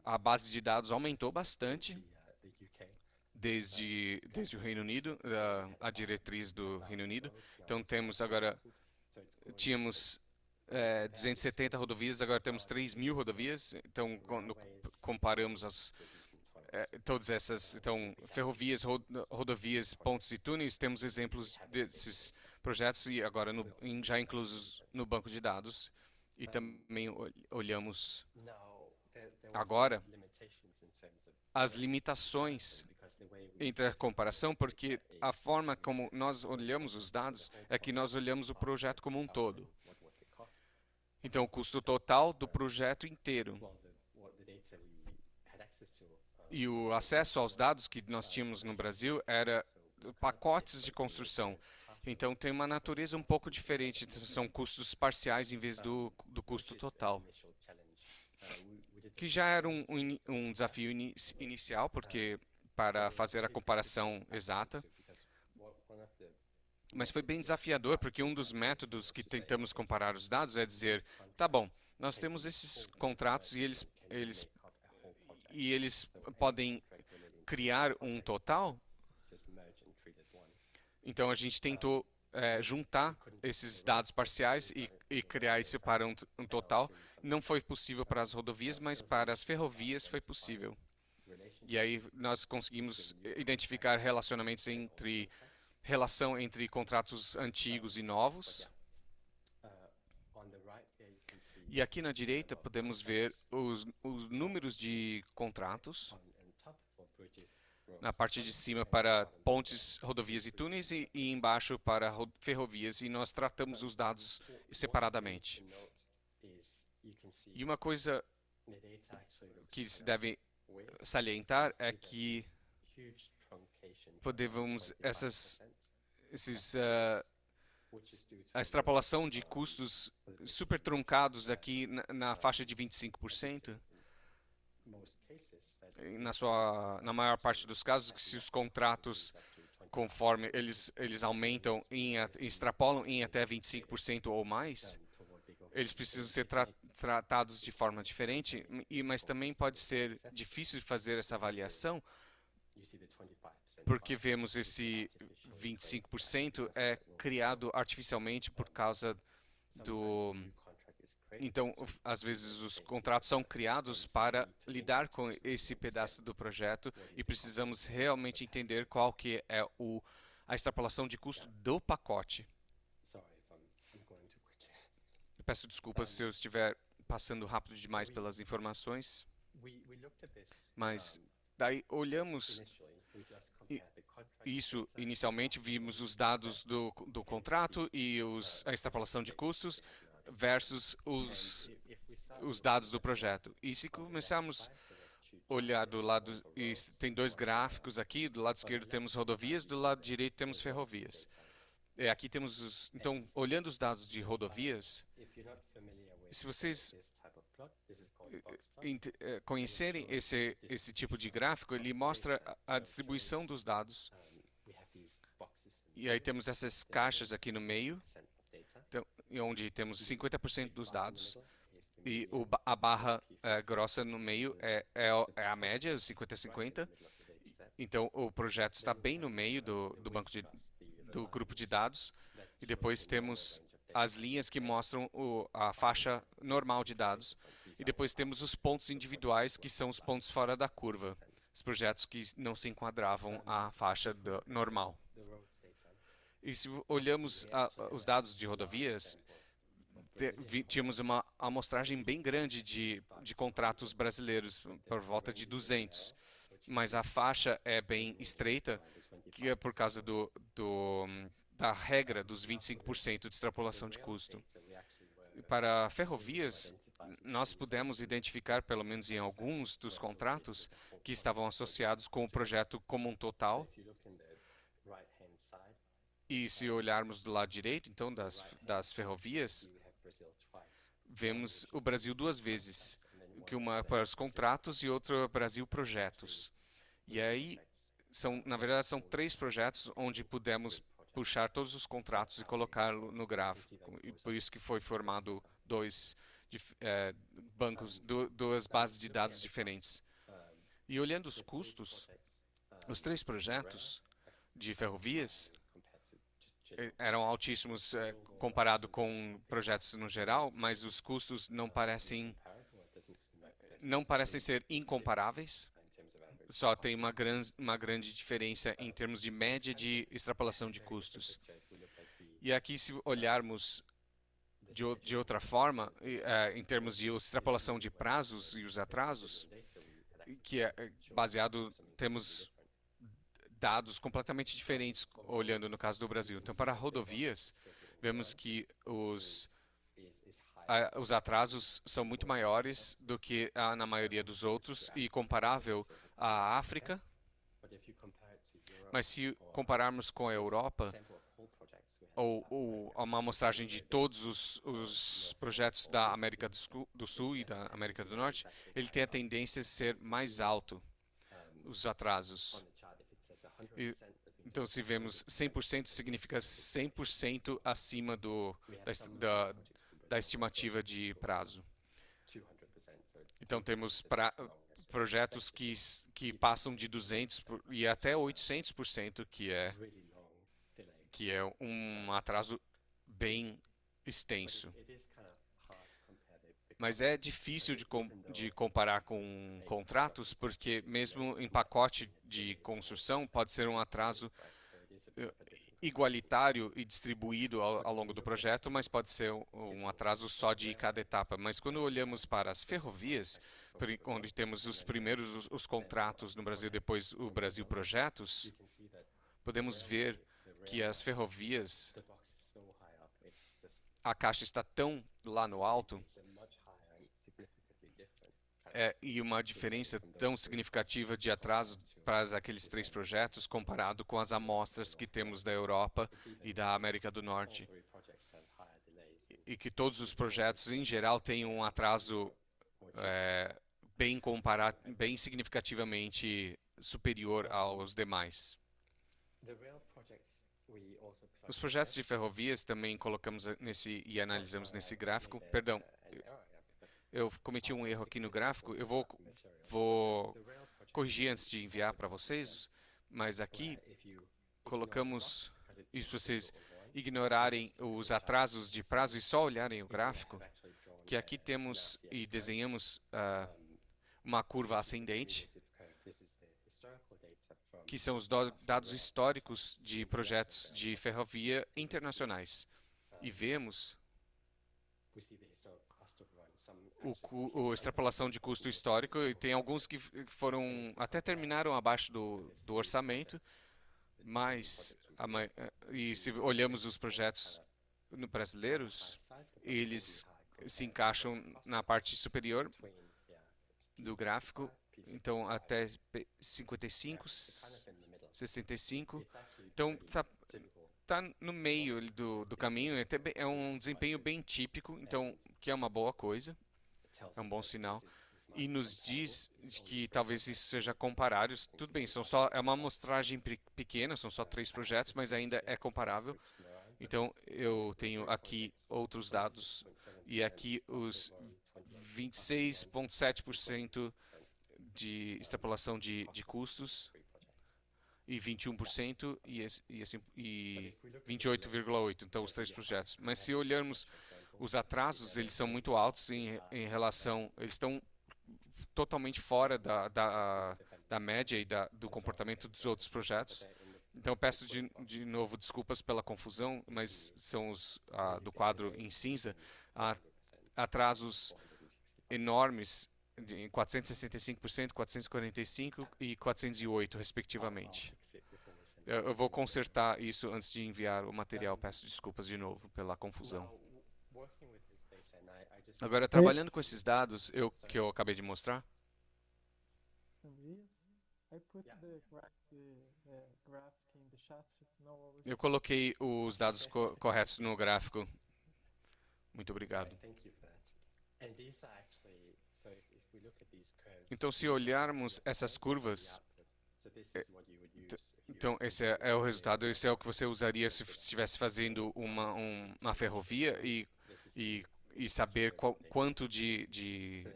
[SPEAKER 5] a base de dados aumentou bastante desde o Reino Unido, a diretriz do Reino Unido. Então, tínhamos 270 rodovias, agora temos 3.000 rodovias. Então, quando comparamos todas essas, então, ferrovias, rodovias, pontes e túneis, temos exemplos desses projetos e agora já inclusos no banco de dados. E também olhamos agora as limitações entre a comparação, porque a forma como nós olhamos os dados é que nós olhamos o projeto como um todo. Então, o custo total do projeto inteiro. E o acesso aos dados que nós tínhamos no Brasil era pacotes de construção. Então, tem uma natureza um pouco diferente. São custos parciais em vez do custo total. Que já era um desafio inicial, porque para fazer a comparação exata. Mas foi bem desafiador, porque um dos métodos que tentamos comparar os dados é dizer, tá bom, nós temos esses contratos e eles podem criar um total. Então, a gente tentou juntar esses dados parciais e criar isso para um total. Não foi possível para as rodovias, mas para as ferrovias foi possível. E aí nós conseguimos identificar relação entre contratos antigos e novos. E aqui na direita podemos ver os números de contratos na parte de cima para pontes, rodovias e túneis e embaixo para ferrovias, e nós tratamos os dados separadamente. E uma coisa que se deve salientar é que podemos a extrapolação de custos super truncados aqui na faixa de 25%. Na maior parte dos casos, que se os contratos, conforme eles aumentam, extrapolam em até 25% ou mais, eles precisam ser tratados de forma diferente, mas também pode ser difícil de fazer essa avaliação, porque vemos esse 25% é criado artificialmente por causa do... Então, às vezes, os contratos são criados para lidar com esse pedaço do projeto e precisamos realmente entender qual que é a extrapolação de custo do pacote. Peço desculpas se eu estiver passando rápido demais pelas informações, mas daí olhamos isso inicialmente, vimos os dados do contrato e a extrapolação de custos versus os dados do projeto. E se começarmos a olhar do lado, tem dois gráficos aqui, do lado esquerdo temos rodovias, do lado direito temos ferrovias. Aqui temos então, olhando os dados de rodovias, se vocês conhecerem esse tipo de gráfico, ele mostra a distribuição dos dados. E aí temos essas caixas aqui no meio, então, onde temos 50% dos dados. E a barra grossa no meio é a média, os 50-50. Então, o projeto está bem no meio do banco do grupo de dados. E depois temos as linhas que mostram a faixa normal de dados. E depois temos os pontos individuais, que são os pontos fora da curva. Os projetos que não se enquadravam à faixa normal. E se olhamos os dados de rodovias, tínhamos uma amostragem bem grande de contratos brasileiros, por volta de 200. Mas a faixa é bem estreita, que é por causa da regra dos 25% de extrapolação de custo. Para ferrovias, nós pudemos identificar, pelo menos em alguns dos contratos, que estavam associados com o projeto como um total. E se olharmos do lado direito, então, das ferrovias, vemos o Brasil duas vezes, que uma para os contratos e outra Brasil projetos. E aí, na verdade, são 3 projetos onde pudemos puxar todos os contratos e colocá-lo no gráfico. E por isso que foi formado 2 bancos, 2 bases de dados diferentes. E olhando os custos, os 3 projetos de ferrovias eram altíssimos comparado com projetos no geral, mas os custos não parecem ser incomparáveis. Só tem uma grande diferença em termos de média de extrapolação de custos. E aqui, se olharmos de outra forma, em termos de extrapolação de prazos e os atrasos, que é baseado, temos dados completamente diferentes olhando no caso do Brasil. Então, para rodovias, vemos que os atrasos são muito maiores do que na maioria dos outros e comparável à África. Mas se compararmos com a Europa, ou uma amostragem de todos os projetos da América do Sul e da América do Norte, ele tem a tendência a ser mais alto, os atrasos. Então, se vemos 100%, significa 100% acima da estimativa de prazo. Então, temos projetos que passam de 200% e até 800%, que é um atraso bem extenso. Mas é difícil de comparar com contratos, porque mesmo em pacote de construção pode ser um atraso igualitário e distribuído ao longo do projeto, mas pode ser um atraso só de cada etapa. Mas quando olhamos para as ferrovias, onde temos os primeiros os contratos no Brasil, depois o Brasil Projetos, podemos ver que as ferrovias, a caixa está tão lá no alto, e uma diferença tão significativa de atraso para aqueles 3 projetos comparado com as amostras que temos da Europa e da América do Norte. E que todos os projetos, em geral, têm um atraso bem significativamente superior aos demais. Os projetos de ferrovias também colocamos e analisamos nesse gráfico. Perdão, eu cometi um erro aqui no gráfico. Eu vou corrigir antes de enviar para vocês, mas aqui colocamos, e se vocês ignorarem os atrasos de prazo e só olharem o gráfico, que aqui temos e desenhamos uma curva ascendente, que são os dados históricos de projetos de ferrovia internacionais. E vemos a extrapolação de custo histórico, e tem alguns que até terminaram abaixo do orçamento, mas e se olhamos os projetos brasileiros, eles se encaixam na parte superior do gráfico, então até 55, 65, então está no meio do caminho, é um desempenho bem típico, então que é uma boa coisa, é um bom sinal, e nos diz que talvez isso seja comparável. Tudo bem, é uma amostragem pequena, são só 3 projetos, mas ainda é comparável. Então eu tenho aqui outros dados, e aqui os 26,7% de extrapolação de custos e 21% e 28,8%, então os 3 projetos. Mas se olharmos os atrasos, eles são muito altos em relação, eles estão totalmente fora da média e do comportamento dos outros projetos. Então, eu peço de novo desculpas pela confusão, mas são os do quadro em cinza, atrasos enormes em 465%, 445% e 408%, respectivamente. Eu vou consertar isso antes de enviar o material. Peço desculpas de novo pela confusão. Agora, trabalhando com esses dados que eu acabei de mostrar, eu coloquei os dados corretos no gráfico. Muito obrigado. Então, se olharmos essas curvas, então esse é o resultado, esse é o que você usaria se estivesse fazendo uma ferrovia e saber quanto de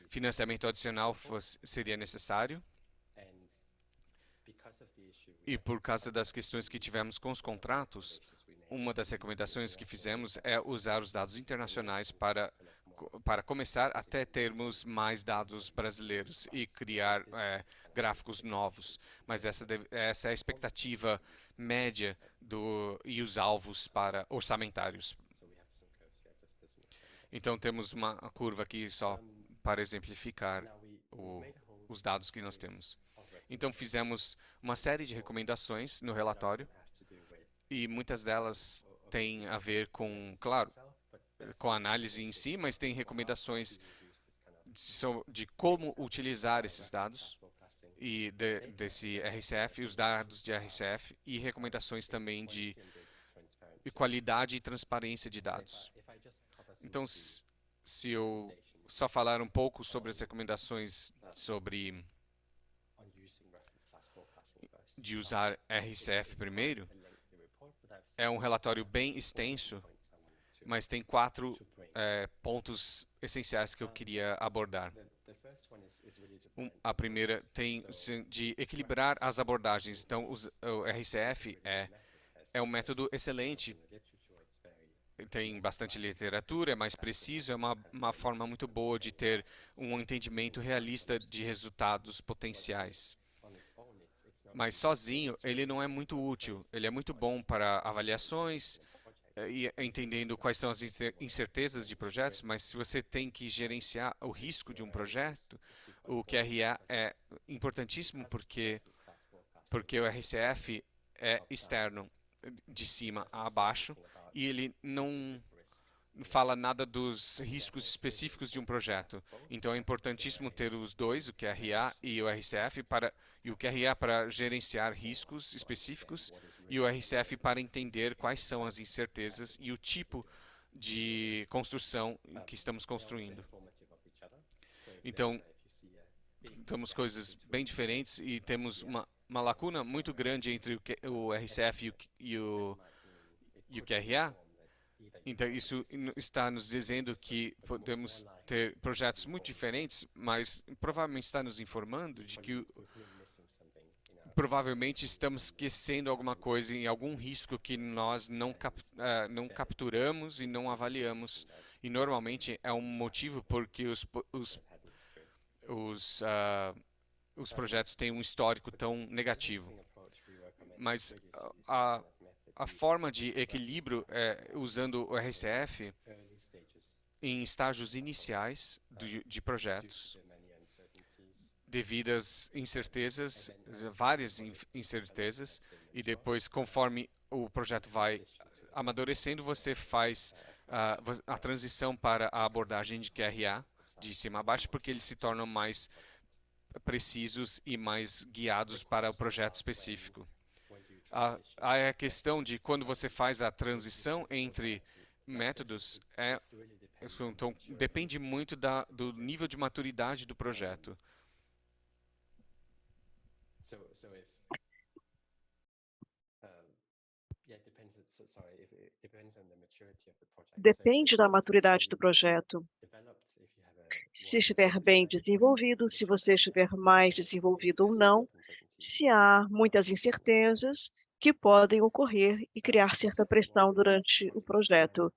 [SPEAKER 5] financiamento adicional seria necessário. E por causa das questões que tivemos com os contratos, uma das recomendações que fizemos é usar os dados internacionais para começar até termos mais dados brasileiros e criar gráficos novos. Mas essa é a expectativa média e os alvos orçamentários. Então, temos uma curva aqui só para exemplificar os dados que nós temos. Então, fizemos uma série de recomendações no relatório e muitas delas têm a ver com, claro, com a análise em si, mas tem recomendações de como utilizar esses dados e desse RCF, os dados de RCF, e recomendações também de qualidade e transparência de dados. Então, se eu só falar um pouco sobre as recomendações de usar RCF primeiro, é um relatório bem extenso, mas tem 4 pontos essenciais que eu queria abordar. A primeira tem de equilibrar as abordagens. Então, o RCF é um método excelente. Tem bastante literatura, é mais preciso, é uma forma muito boa de ter um entendimento realista de resultados potenciais. Mas sozinho, ele não é muito útil. Ele é muito bom para avaliações e entendendo quais são as incertezas de projetos, mas se você tem que gerenciar o risco de um projeto, o QRA é importantíssimo porque o RCF é externo, de cima a baixo, e ele não fala nada dos riscos específicos de um projeto. Então, é importantíssimo ter os dois, o QRA e o RCF, e o QRA para gerenciar riscos específicos e o RCF para entender quais são as incertezas e o tipo de construção que estamos construindo. Então, temos coisas bem diferentes e temos uma lacuna muito grande entre o RCF e o QRA. Então, isso está nos dizendo que podemos ter projetos muito diferentes, mas provavelmente está nos informando de que provavelmente estamos esquecendo alguma coisa em algum risco que nós não capturamos e não avaliamos. E normalmente é um motivo porque os projetos têm um histórico tão negativo. Mas a forma de equilíbrio usando o RCF em estágios iniciais de projetos, devido às incertezas, várias incertezas, e depois, conforme o projeto vai amadurecendo, você faz a transição para a abordagem de QRA, de cima a baixo, porque eles se tornam mais precisos e mais guiados para o projeto específico. A questão de quando você faz a transição entre métodos, então, depende muito do nível de maturidade do projeto.
[SPEAKER 3] Depende da maturidade do projeto. se estiver bem desenvolvido, se você estiver mais desenvolvido ou não, se há muitas incertezas que podem ocorrer e criar certa pressão durante o projeto.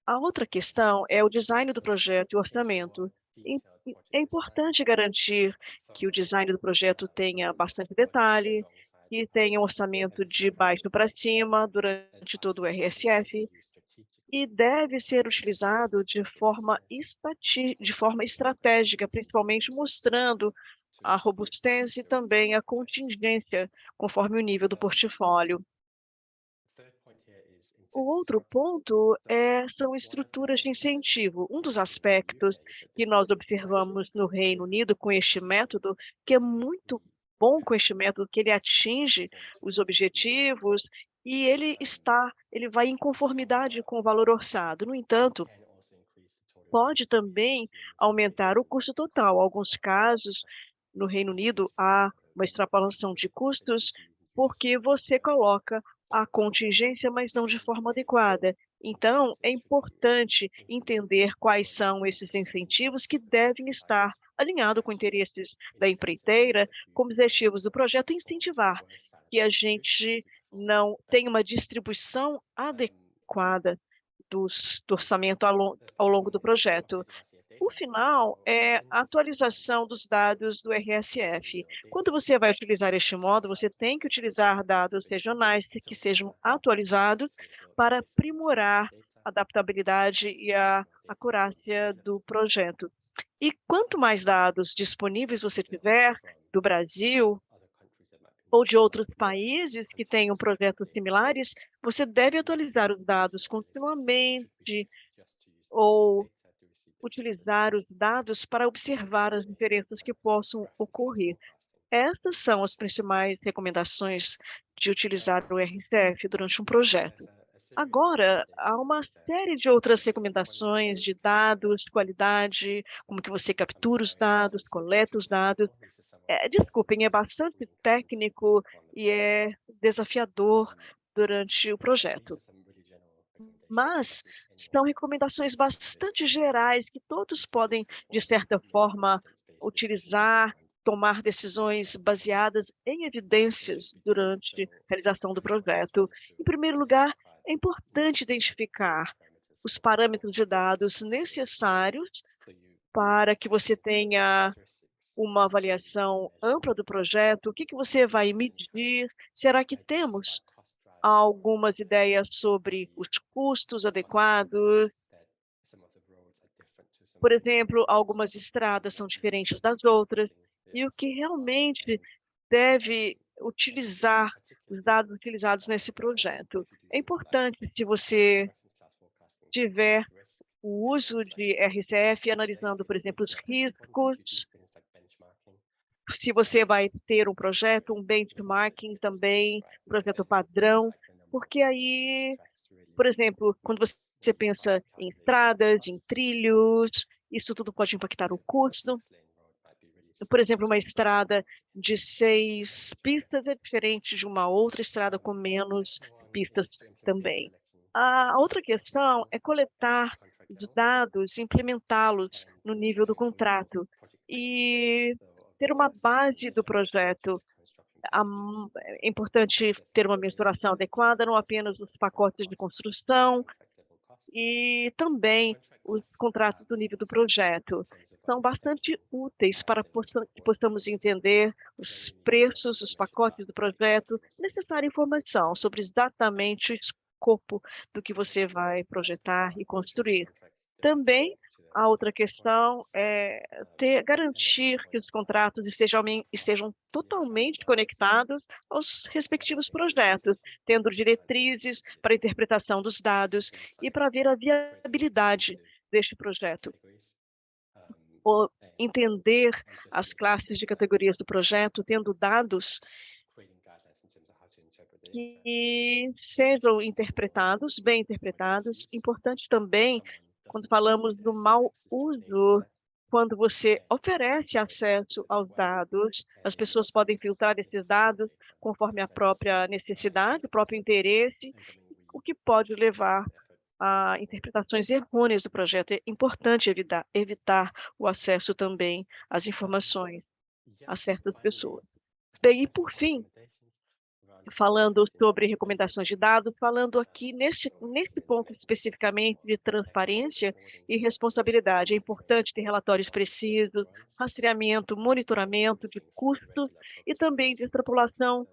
[SPEAKER 3] A outra questão é o design do projeto e o orçamento. É importante garantir que o design do projeto tenha bastante detalhe, que tenha um orçamento de baixo para cima durante todo o RSF, e deve ser utilizado de forma estratégica, principalmente mostrando a robustez e também a contingência, conforme o nível do portfólio. O outro ponto são estruturas de incentivo. Um dos aspectos que nós observamos no Reino Unido com este método, que é muito bom com este método, que ele atinge os objetivos e ele vai em conformidade com o valor orçado. No entanto, pode também aumentar o custo total. Em alguns casos, no Reino Unido, há uma extrapolação de custos porque você coloca a contingência, mas não de forma adequada. Então, é importante entender quais são esses incentivos que devem estar alinhados com interesses da empreiteira, com objetivos do projeto, e incentivar que a gente não tenha uma distribuição adequada do orçamento ao longo do projeto. O final é a atualização dos dados do RSF. Quando você vai utilizar este modo, você tem que utilizar dados regionais que sejam atualizados para aprimorar a adaptabilidade e a acurácia do projeto. E quanto mais dados disponíveis você tiver do Brasil ou de outros países que tenham projetos similares, você deve atualizar os dados continuamente ou utilizar os dados para observar as diferenças que possam ocorrer. Essas são as principais recomendações de utilizar o RCF durante um projeto. Agora, há uma série de outras recomendações de dados, de qualidade, como que você captura os dados, coleta os dados. Desculpem, é bastante técnico e é desafiador durante o projeto. Mas são recomendações bastante gerais que todos podem, de certa forma, utilizar, tomar decisões baseadas em evidências durante a realização do projeto. Em primeiro lugar, é importante identificar os parâmetros de dados necessários para que você tenha uma avaliação ampla do projeto. O que você vai medir? Será que temos algumas ideias sobre os custos adequados? Por exemplo, algumas estradas são diferentes das outras, e o que realmente deve utilizar os dados utilizados nesse projeto. É importante, se você tiver o uso de RCF, analisando, por exemplo, os riscos, se você vai ter um projeto, um benchmarking também, um projeto padrão, porque aí, por exemplo, quando você pensa em estradas, em trilhos, isso tudo pode impactar o custo. Por exemplo, uma estrada de 6 pistas é diferente de uma outra estrada com menos pistas também. A outra questão é coletar os dados, implementá-los no nível do contrato e ter uma base do projeto. É importante ter uma mensuração adequada, não apenas os pacotes de construção, e também os contratos do nível do projeto. São bastante úteis para que possamos entender os preços, os pacotes do projeto, necessária informação sobre exatamente o escopo do que você vai projetar e construir. Também, a outra questão é garantir que os contratos estejam totalmente conectados aos respectivos projetos, tendo diretrizes para a interpretação dos dados e para ver a viabilidade deste projeto. Ou entender as classes de categorias do projeto, tendo dados que sejam interpretados, bem interpretados. Importante também, quando falamos do mau uso, quando você oferece acesso aos dados, as pessoas podem filtrar esses dados conforme a própria necessidade, o próprio interesse, o que pode levar a interpretações errôneas do projeto. É importante evitar o acesso também às informações a certas pessoas. Bem, e por fim, falando sobre recomendações de dados, falando aqui nesse ponto especificamente de transparência e responsabilidade. É importante ter relatórios precisos, rastreamento, monitoramento de custos e também de extrapolação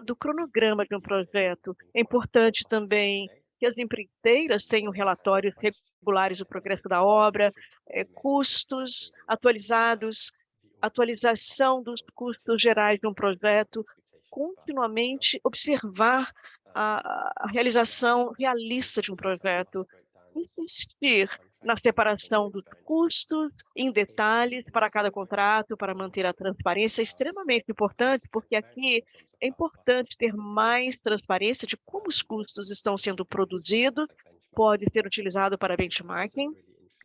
[SPEAKER 3] do cronograma de um projeto. É importante também que as empreiteiras tenham relatórios regulares do progresso da obra, custos atualizados, atualização dos custos gerais de um projeto, continuamente observar a realização realista de um projeto, insistir na separação dos custos em detalhes para cada contrato, para manter a transparência, é extremamente importante, porque aqui é importante ter mais transparência de como os custos estão sendo produzidos, pode ser utilizado para benchmarking,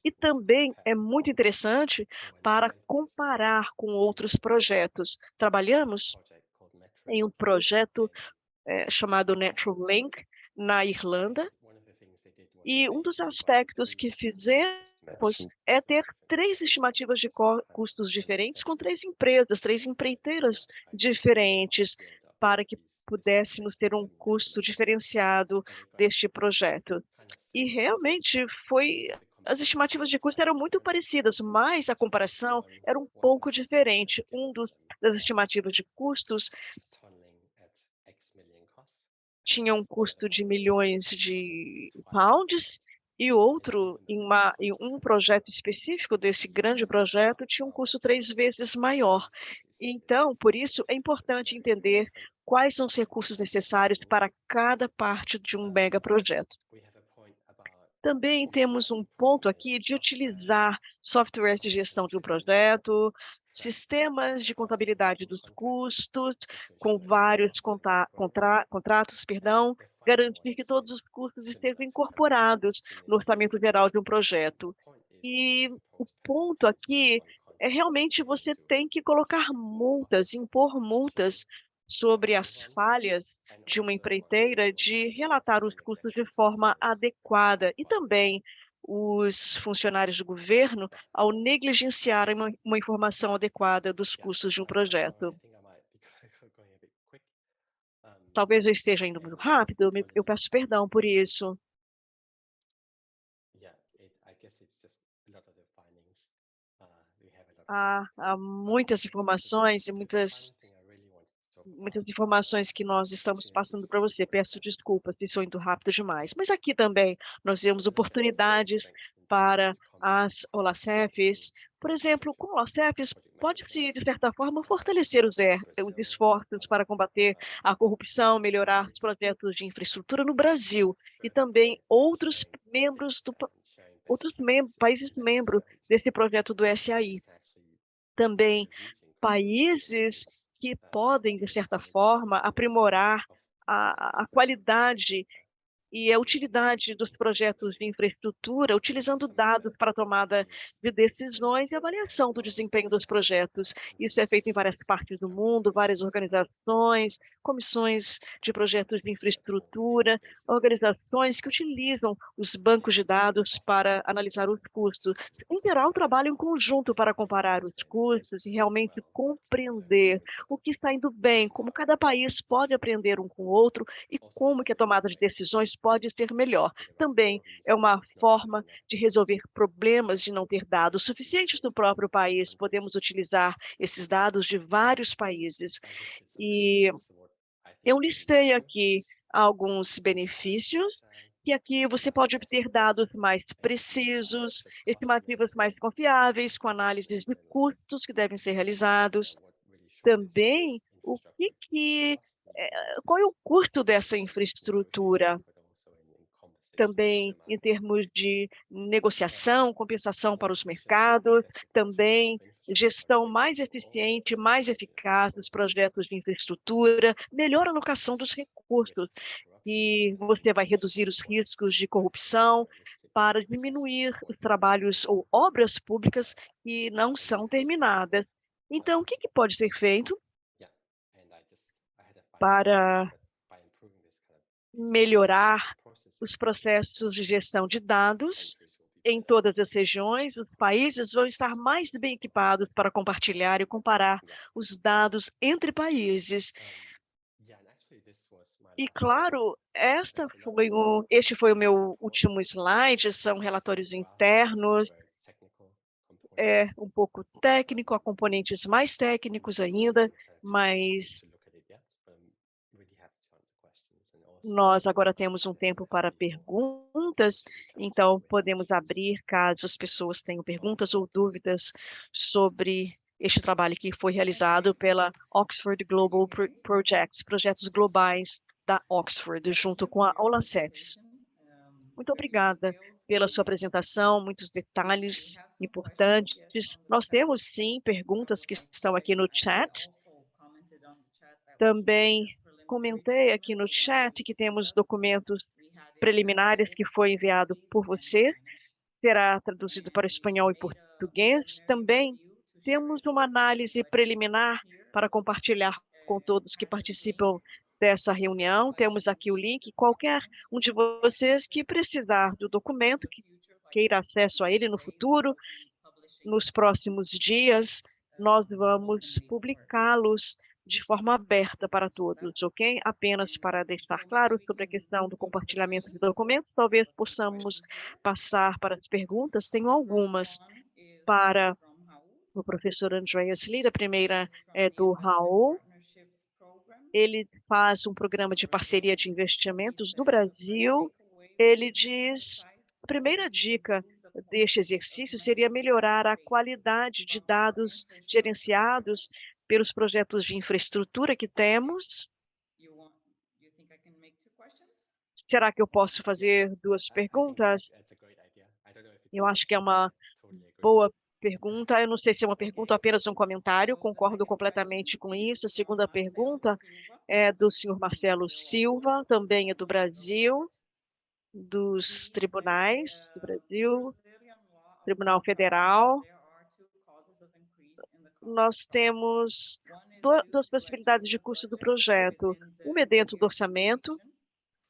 [SPEAKER 3] e também é muito interessante para comparar com outros projetos. Trabalhamos em um projeto chamado Natural Link, na Irlanda, e um dos aspectos que fizemos é ter 3 estimativas de custos diferentes com 3 empresas, 3 empreiteiras diferentes, para que pudéssemos ter um custo diferenciado deste projeto. E realmente as estimativas de custo eram muito parecidas, mas a comparação era um pouco diferente. Das estimativas de custos tinha um custo de milhões de pounds e outro, em um projeto específico desse grande projeto, tinha um custo 3 vezes maior. Então, por isso, é importante entender quais são os recursos necessários para cada parte de um megaprojeto. Também temos um ponto aqui de utilizar softwares de gestão de um projeto, sistemas de contabilidade dos custos, com vários contratos, garantir que todos os custos estejam incorporados no orçamento geral de um projeto. E o ponto aqui é realmente você tem que colocar multas, impor multas sobre as falhas de uma empreiteira, de relatar os custos de forma adequada e também os funcionários do governo ao negligenciar uma informação adequada dos custos de um projeto. Talvez eu esteja indo muito rápido, eu peço perdão por isso. Há muitas informações e muitas informações que nós estamos passando para você. Peço desculpas se estou indo rápido demais. Mas aqui também nós temos oportunidades para as OLACEFs. Por exemplo, com OLACEFs, pode-se, de certa forma, fortalecer os esforços para combater a corrupção, melhorar os projetos de infraestrutura no Brasil e também países membros desse projeto do SAI. Também países que podem, de certa forma, aprimorar a qualidade e a utilidade dos projetos de infraestrutura, utilizando dados para a tomada de decisões e avaliação do desempenho dos projetos. Isso é feito em várias partes do mundo, várias organizações, comissões de projetos de infraestrutura, organizações que utilizam os bancos de dados para analisar os custos. Em geral, trabalham em conjunto para comparar os custos e realmente compreender o que está indo bem, como cada país pode aprender um com o outro e como que a tomada de decisões pode ser melhor. Também é uma forma de resolver problemas de não ter dados suficientes do próprio país. Podemos utilizar esses dados de vários países. E eu listei aqui alguns benefícios, e aqui você pode obter dados mais precisos, estimativas mais confiáveis, com análises de custos que devem ser realizados. Também, qual é o custo dessa infraestrutura? Também em termos de negociação, compensação para os mercados, também gestão mais eficiente, mais eficaz dos projetos de infraestrutura, melhor alocação dos recursos, e você vai reduzir os riscos de corrupção para diminuir os trabalhos ou obras públicas que não são terminadas. Então, o que pode ser feito para melhorar os processos de gestão de dados em todas as regiões. Os países vão estar mais bem equipados para compartilhar e comparar os dados entre países. E, claro, este foi o meu último slide, são relatórios internos, um pouco técnico, há componentes mais técnicos ainda, mas nós agora temos um tempo para perguntas, então podemos abrir caso as pessoas tenham perguntas ou dúvidas sobre este trabalho que foi realizado pela Oxford Global Projects, projetos globais da Oxford, junto com a OLACEFS. Muito obrigada pela sua apresentação, muitos detalhes importantes. Nós temos, sim, perguntas que estão aqui no chat. Também comentei aqui no chat que temos documentos preliminares que foi enviado por você, será traduzido para espanhol e português. Também temos uma análise preliminar para compartilhar com todos que participam dessa reunião. Temos aqui o link. Qualquer um de vocês que precisar do documento, que queira acesso a ele no futuro, nos próximos dias, nós vamos publicá-los de forma aberta para todos, ok? Apenas para deixar claro sobre a questão do compartilhamento de documentos, talvez possamos passar para as perguntas. Tenho algumas para o professor Andreas Lee. A primeira é do Raul. Ele faz um programa de parceria de investimentos do Brasil. Ele diz, a primeira dica deste exercício seria melhorar a qualidade de dados gerenciados pelos projetos de infraestrutura que temos. Será que eu posso fazer duas perguntas? Eu acho que é uma boa pergunta. Eu não sei se é uma pergunta ou apenas um comentário. Concordo completamente com isso. A segunda pergunta é do senhor Marcelo Silva, também é do Brasil, dos tribunais do Brasil, Tribunal Federal. Nós temos duas possibilidades de custo do projeto. Uma é dentro do orçamento,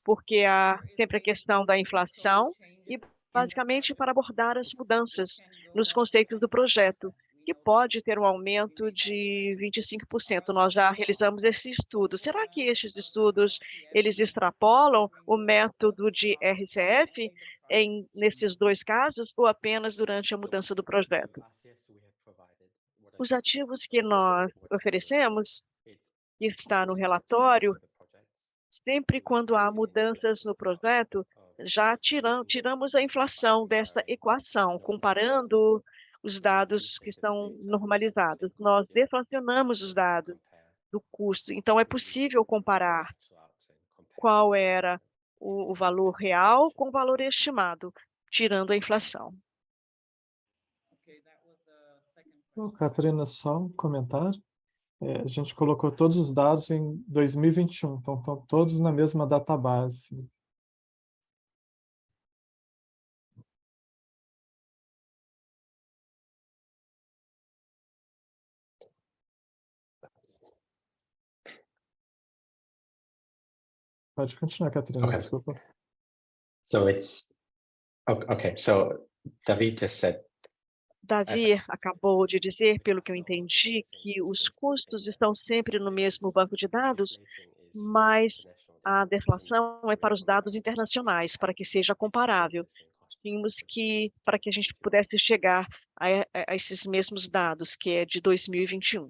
[SPEAKER 3] porque há sempre a questão da inflação, e basicamente para abordar as mudanças nos conceitos do projeto, que pode ter um aumento de 25%. Nós já realizamos esse estudo. Será que estes estudos, eles extrapolam o método de RCF nesses dois casos, ou apenas durante a mudança do projeto? Os ativos que nós oferecemos, que está no relatório, sempre quando há mudanças no projeto, já tiramos a inflação dessa equação, comparando os dados que estão normalizados. Nós deflacionamos os dados do custo, então é possível comparar qual era o valor real com o valor estimado, tirando a inflação.
[SPEAKER 1] Catarina, só um comentário. A gente colocou todos os dados em 2021, então estão todos na mesma database. Pode continuar, Catarina,
[SPEAKER 7] Okay.
[SPEAKER 1] desculpa.
[SPEAKER 7] So David just said.
[SPEAKER 3] Davi acabou de dizer, pelo que eu entendi, que os custos estão sempre no mesmo banco de dados, mas a deflação é para os dados internacionais, para que seja comparável. Tínhamos que, para que a gente pudesse chegar a esses mesmos dados, que é de 2021.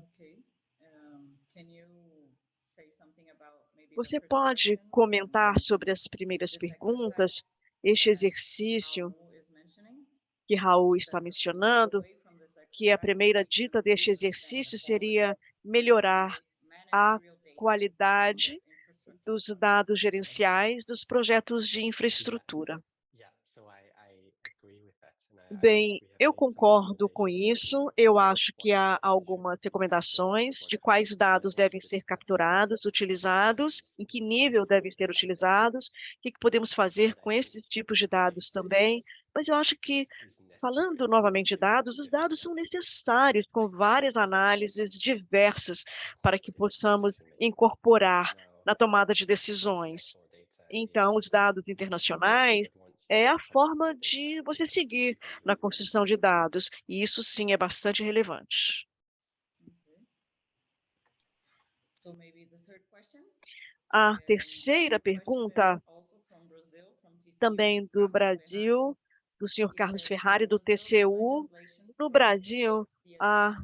[SPEAKER 3] Você pode comentar sobre as primeiras perguntas, este exercício que Raul está mencionando, que a primeira dita deste exercício seria melhorar a qualidade dos dados gerenciais dos projetos de infraestrutura. Bem, eu concordo com isso. Eu acho que há algumas recomendações de quais dados devem ser capturados, utilizados, em que nível devem ser utilizados, o que podemos fazer com esses tipos de dados também. Mas eu acho que, falando novamente de dados, os dados são necessários, com várias análises diversas, para que possamos incorporar na tomada de decisões. Então, os dados internacionais é a forma de você seguir na construção de dados, e isso sim é bastante relevante.
[SPEAKER 4] So maybe the third question.
[SPEAKER 3] A terceira pergunta, também do Brasil, do senhor Carlos Ferrari, do TCU. No Brasil, a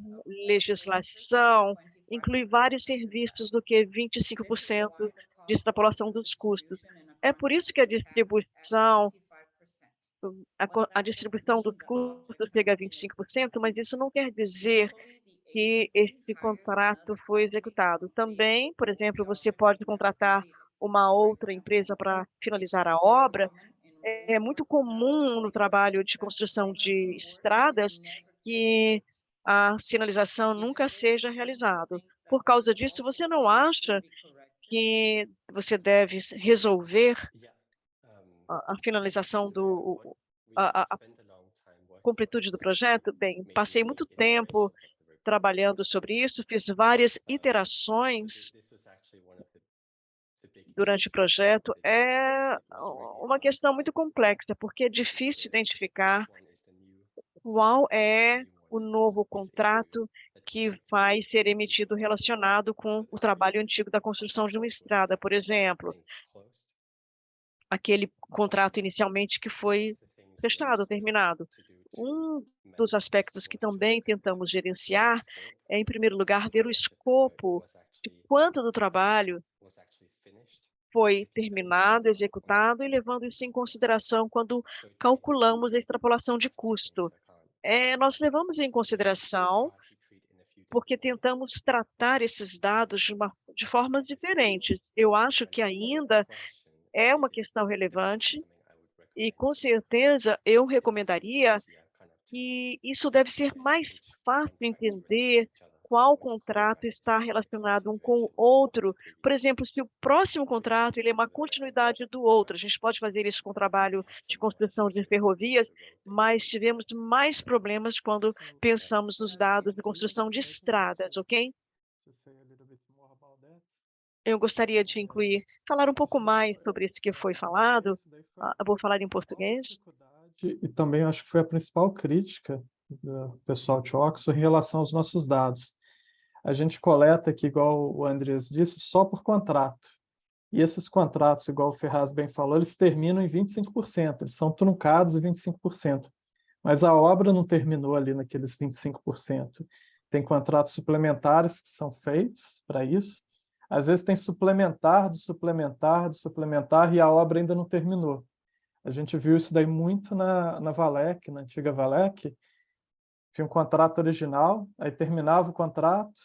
[SPEAKER 3] legislação inclui vários serviços do que 25% de extrapolação dos custos. É por isso que a distribuição dos custos chega a 25%, mas isso não quer dizer que esse contrato foi executado. Também, por exemplo, você pode contratar uma outra empresa para finalizar a obra. É muito comum no trabalho de construção de estradas que a sinalização nunca seja realizada. Por causa disso, você não acha que você deve resolver a finalização a completude do projeto? Bem, passei muito tempo trabalhando sobre isso, fiz várias iterações durante o projeto. É uma questão muito complexa, porque é difícil identificar qual é o novo contrato que vai ser emitido relacionado com o trabalho antigo da construção de uma estrada, por exemplo, aquele contrato inicialmente que foi fechado, terminado. Um dos aspectos que também tentamos gerenciar é, em primeiro lugar, ver o escopo de quanto do trabalho foi terminado, executado, e levando isso em consideração quando calculamos a extrapolação de custo. Nós levamos em consideração porque tentamos tratar esses dados de formas diferentes. Eu acho que ainda é uma questão relevante e, com certeza, eu recomendaria que isso deve ser mais fácil entender qual contrato está relacionado um com o outro. Por exemplo, se o próximo contrato ele é uma continuidade do outro, a gente pode fazer isso com o trabalho de construção de ferrovias, mas tivemos mais problemas quando pensamos nos dados de construção de estradas, ok? Eu gostaria de falar um pouco mais sobre isso que foi falado. Eu vou falar em português.
[SPEAKER 1] E também acho que foi a principal crítica do pessoal de Oxford em relação aos nossos dados. A gente coleta aqui, igual o Andreas disse, só por contrato. E esses contratos, igual o Ferraz bem falou, eles terminam em 25%, eles são truncados em 25%. Mas a obra não terminou ali naqueles 25%. Tem contratos suplementares que são feitos para isso. Às vezes tem suplementar, do suplementar, do suplementar, e a obra ainda não terminou. A gente viu isso daí muito na Valec, na antiga Valec. Tinha um contrato original, aí terminava o contrato,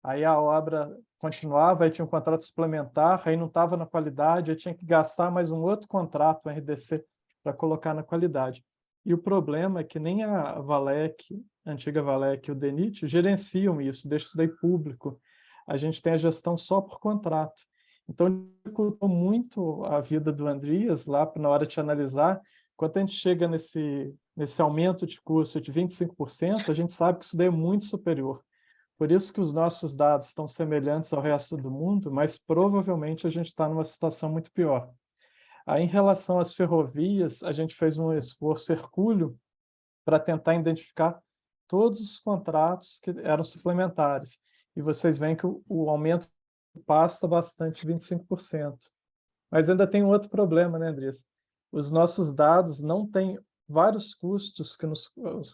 [SPEAKER 1] aí a obra continuava, aí tinha um contrato suplementar, aí não estava na qualidade, aí tinha que gastar mais um outro contrato, um RDC, para colocar na qualidade. E o problema é que nem a Valec, a antiga Valec e o DENIT gerenciam isso, deixam isso daí público. A gente tem a gestão só por contrato. Então, dificultou muito a vida do Andreas lá na hora de analisar. Quando a gente chega nesse aumento de custo de 25%, a gente sabe que isso daí é muito superior. Por isso que os nossos dados estão semelhantes ao resto do mundo, mas provavelmente a gente está numa situação muito pior. Aí, em relação às ferrovias, a gente fez um esforço hercúleo para tentar identificar todos os contratos que eram suplementares. E vocês veem que o aumento passa bastante 25%. Mas ainda tem um outro problema, né, Andrés? Os nossos dados não têm vários custos que nos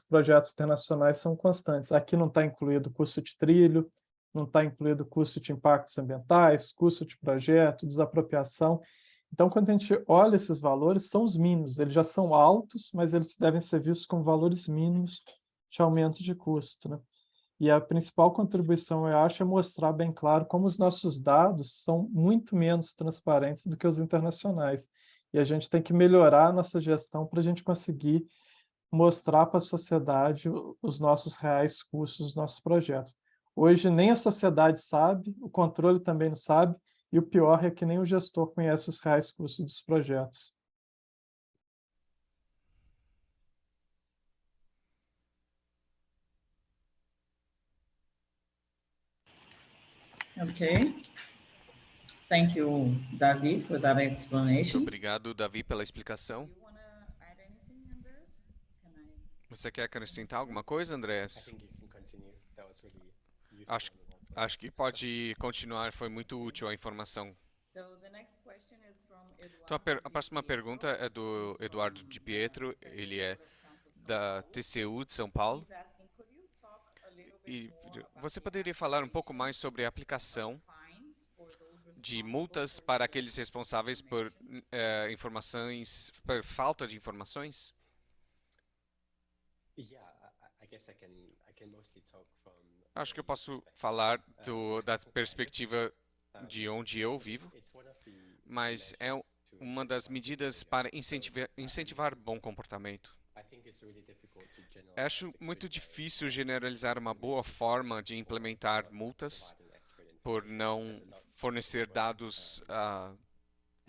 [SPEAKER 1] projetos internacionais são constantes. Aqui não está incluído custo de trilho, não está incluído custo de impactos ambientais, custo de projeto, desapropriação. Então, quando a gente olha esses valores, são os mínimos. Eles já são altos, mas eles devem ser vistos como valores mínimos de aumento de custo, né? E a principal contribuição, eu acho, é mostrar bem claro como os nossos dados são muito menos transparentes do que os internacionais. E a gente tem que melhorar a nossa gestão para a gente conseguir mostrar para a sociedade os nossos reais custos dos nossos projetos. Hoje nem a sociedade sabe, o controle também não sabe, e o pior é que nem o gestor conhece os reais custos dos projetos.
[SPEAKER 4] Okay. Thank you, Davi, for that
[SPEAKER 5] Muito
[SPEAKER 4] explanation.
[SPEAKER 5] obrigado, Davi, pela explicação.
[SPEAKER 4] You wanna add anything, Andreas? Can I...
[SPEAKER 5] Você quer acrescentar alguma coisa, Andrés? Acho que pode continuar, foi muito útil a informação.
[SPEAKER 4] So the next question is from
[SPEAKER 5] Então, a próxima pergunta é do Eduardo Di Pietro, ele é da TCU de São Paulo.
[SPEAKER 4] He's asking, could you talk a little bit
[SPEAKER 5] E
[SPEAKER 4] more about
[SPEAKER 5] você
[SPEAKER 4] the
[SPEAKER 5] poderia falar um pouco mais sobre a aplicação
[SPEAKER 4] fines for those
[SPEAKER 5] de
[SPEAKER 4] responsible
[SPEAKER 5] multas
[SPEAKER 4] for
[SPEAKER 5] para aqueles responsáveis por
[SPEAKER 4] information?
[SPEAKER 5] por falta de informações? Acho que eu posso falar da perspectiva de onde eu vivo, mas é uma das medidas para incentivar bom comportamento. Acho muito difícil generalizar uma boa forma de implementar multas por não fornecer dados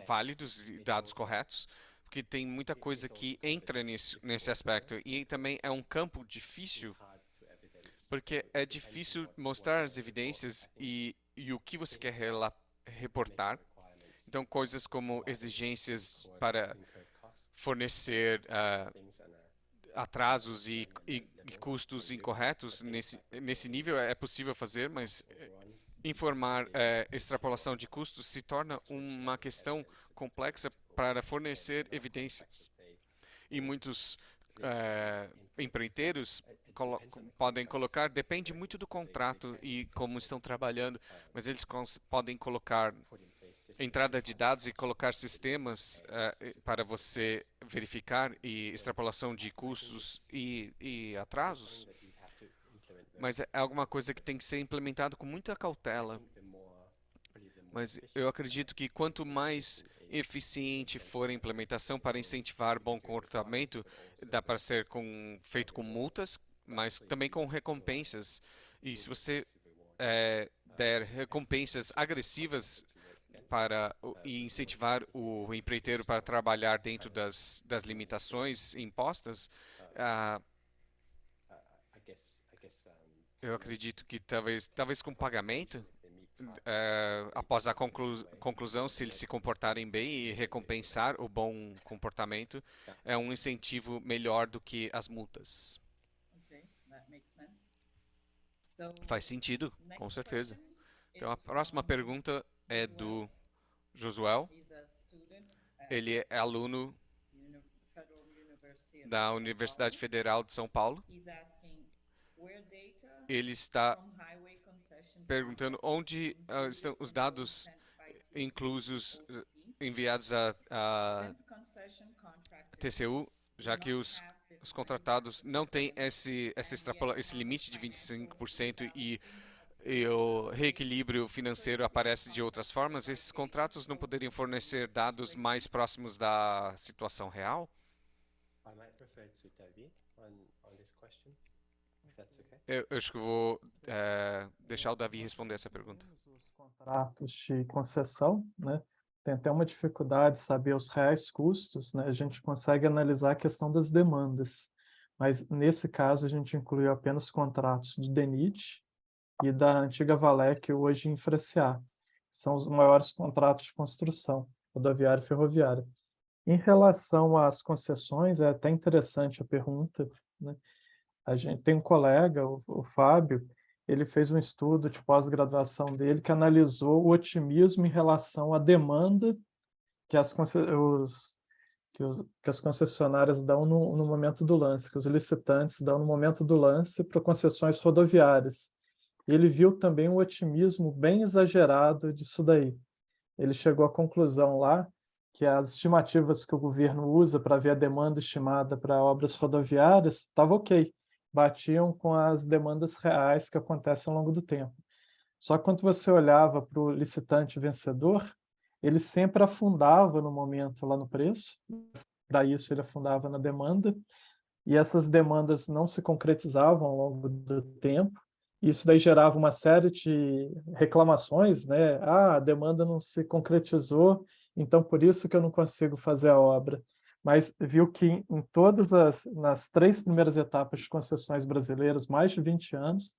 [SPEAKER 5] válidos e dados corretos, porque tem muita coisa que entra nesse aspecto. E também é um campo difícil, porque é difícil mostrar as evidências e o que você quer reportar. Então, coisas como exigências para fornecer atrasos e custos incorretos, nesse nível é possível fazer, mas informar extrapolação de custos se torna uma questão complexa para fornecer evidências. E muitos empreiteiros podem colocar, depende muito do contrato e como estão trabalhando, mas eles podem colocar entrada de dados e colocar sistemas para você verificar e extrapolação de custos e atrasos. Mas é alguma coisa que tem que ser implementado com muita cautela. Mas eu acredito que quanto mais eficiente for a implementação para incentivar bom comportamento, dá para ser feito com multas, mas também com recompensas. E se você der recompensas agressivas e incentivar o empreiteiro para trabalhar dentro das limitações impostas, eu acredito que talvez com pagamento, após a conclusão, se eles se comportarem bem e recompensar o bom comportamento, é um incentivo melhor do que as multas.
[SPEAKER 4] Okay, that makes sense. So,
[SPEAKER 5] Faz sentido,
[SPEAKER 4] next
[SPEAKER 5] com certeza.
[SPEAKER 4] question
[SPEAKER 5] Então, a
[SPEAKER 4] is
[SPEAKER 5] próxima
[SPEAKER 4] from
[SPEAKER 5] pergunta é do Josuel.
[SPEAKER 4] He's a student at
[SPEAKER 5] Ele é aluno
[SPEAKER 4] Federal University of
[SPEAKER 5] da
[SPEAKER 4] São
[SPEAKER 5] Universidade
[SPEAKER 4] Paulo.
[SPEAKER 5] Federal de São Paulo.
[SPEAKER 4] He's asking where data
[SPEAKER 5] Ele está
[SPEAKER 4] from highway concession
[SPEAKER 5] perguntando onde estão os dados inclusos enviados à
[SPEAKER 4] since concession contractors
[SPEAKER 5] TCU, já que os contratados não têm esse limite de 25% e o reequilíbrio financeiro aparece de outras formas, esses contratos não poderiam fornecer dados mais próximos da situação real? Eu acho que vou deixar o Davi responder essa pergunta.
[SPEAKER 1] Os contratos de concessão, né? Tem até uma dificuldade de saber os reais custos, né? A gente consegue analisar a questão das demandas, mas nesse caso a gente incluiu apenas contratos do DENIT e da antiga Valec, hoje Infracia. São os maiores contratos de construção rodoviária e ferroviária. Em relação às concessões, é até interessante a pergunta, né? A gente tem um colega, o Fábio, ele fez um estudo de pós-graduação dele que analisou o otimismo em relação à demanda que as concessionárias dão no momento do lance, que os licitantes dão no momento do lance para concessões rodoviárias. Ele viu também um otimismo bem exagerado disso daí. Ele chegou à conclusão lá que as estimativas que o governo usa para ver a demanda estimada para obras rodoviárias estava ok, batiam com as demandas reais que acontecem ao longo do tempo. Só que quando você olhava para o licitante vencedor, ele sempre afundava no momento lá no preço, para isso ele afundava na demanda, e essas demandas não se concretizavam ao longo do tempo. Isso daí gerava uma série de reclamações, né? A demanda não se concretizou, então por isso que eu não consigo fazer a obra. Mas viu que em todas nas 3 primeiras etapas de concessões brasileiras, mais de 20 anos,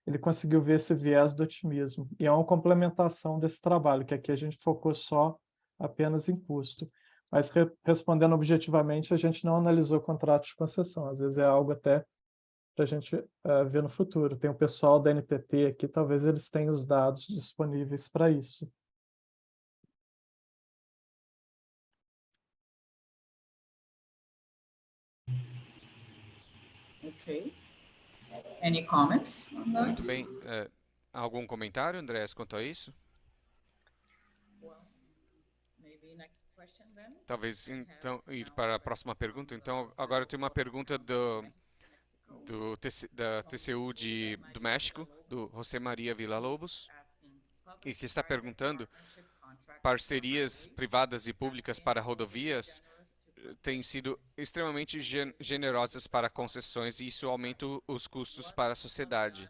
[SPEAKER 1] ele conseguiu ver esse viés do otimismo. E é uma complementação desse trabalho, que aqui a gente focou só apenas em custo. Mas, respondendo objetivamente, a gente não analisou contratos de concessão. Às vezes é algo até para a gente ver no futuro. Tem o pessoal da NTT aqui, talvez eles tenham os dados disponíveis para isso.
[SPEAKER 4] Okay. Any comments on that?
[SPEAKER 5] Muito bem. Algum comentário, Andrés, quanto a isso?
[SPEAKER 4] Well, maybe next question then.
[SPEAKER 5] Talvez então ir para a próxima pergunta. Então, agora eu tenho uma pergunta da TCU do México, do José Maria Villa-Lobos, e que está perguntando: parcerias privadas e públicas para rodovias têm sido extremamente generosas para concessões e isso aumenta os custos para a sociedade.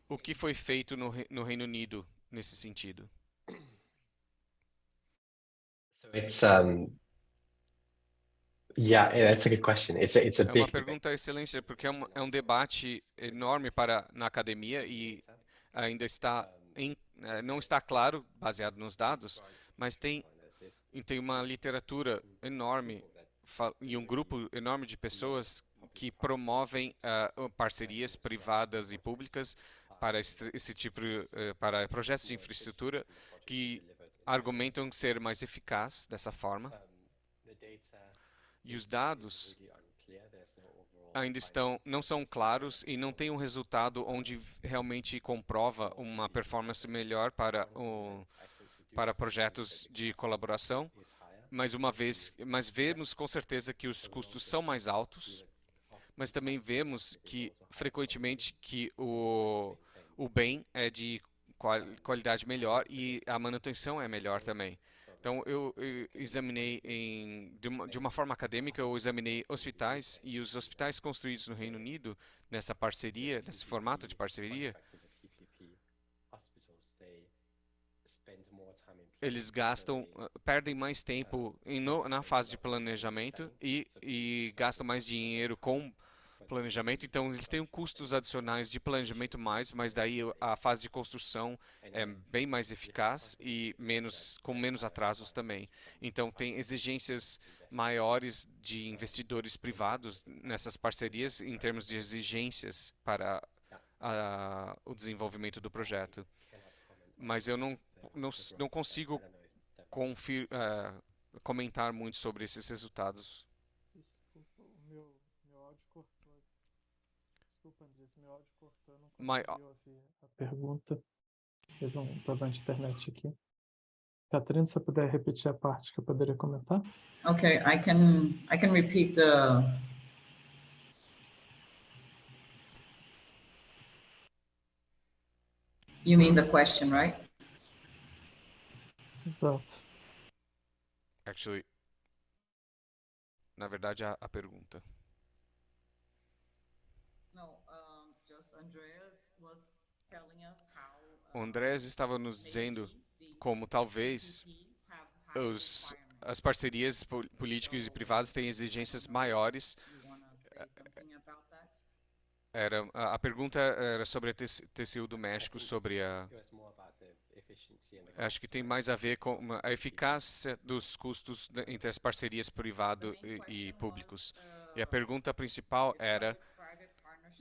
[SPEAKER 5] O que foi feito no Reino Unido nesse sentido?
[SPEAKER 7] So it's yeah, that's a good question. It's a
[SPEAKER 5] É uma
[SPEAKER 7] big debate.
[SPEAKER 5] pergunta excelente, porque é um debate enorme na academia e ainda não está claro, baseado nos dados, mas tem uma literatura enorme e um grupo enorme de pessoas que promovem parcerias privadas e públicas para esse tipo para projetos de infraestrutura que argumentam ser mais eficaz dessa forma. E os dados ainda não são claros e não tem um resultado onde realmente comprova uma performance melhor para projetos de colaboração. Mas vemos com certeza que os custos são mais altos, mas também vemos que frequentemente que o bem é de qualidade melhor e a manutenção é melhor também. Então, eu examinei de uma forma acadêmica, eu examinei hospitais e os hospitais construídos no Reino Unido, nessa parceria, nesse formato de parceria, eles perdem mais tempo na fase de planejamento e gastam mais dinheiro com planejamento, então eles têm custos adicionais de planejamento mas daí a fase de construção é bem mais eficaz e com menos atrasos também. Então tem exigências maiores de investidores privados nessas parcerias em termos de exigências para o desenvolvimento do projeto. Mas eu não consigo comentar muito sobre esses resultados.
[SPEAKER 1] Desculpa, o meu áudio cortou. Desculpa, Andrés, meu áudio cortou, eu não consegui ouvir a pergunta. Teve um problema de internet aqui. Catarina, se você puder repetir a parte que eu poderia comentar?
[SPEAKER 4] Okay, I can repeat the. You mean the question, right?
[SPEAKER 1] Exato.
[SPEAKER 5] Actually, na verdade, a pergunta.
[SPEAKER 4] No, just Andreas was telling us how.
[SPEAKER 5] O Andrés estava nos dizendo como talvez as parcerias políticas e privadas têm exigências maiores. A pergunta era sobre a TCU do México, sobre acho que tem mais a ver com a eficácia dos custos entre as parcerias privado e públicos. E a pergunta principal era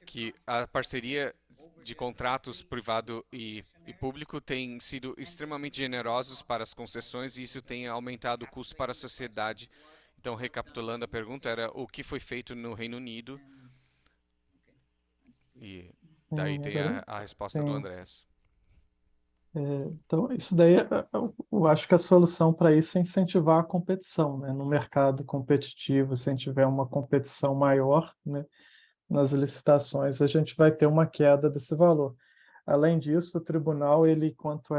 [SPEAKER 5] que a parceria de contratos privado e público tem sido extremamente generosos para as concessões e isso tem aumentado o custo para a sociedade. Então, recapitulando a pergunta, era o que foi feito no Reino Unido. E daí tem a resposta do Andrés.
[SPEAKER 1] Então, isso daí, eu acho que a solução para isso é incentivar a competição, né? No mercado competitivo, se a gente tiver uma competição maior, né, nas licitações, a gente vai ter uma queda desse valor. Além disso, o tribunal, quanto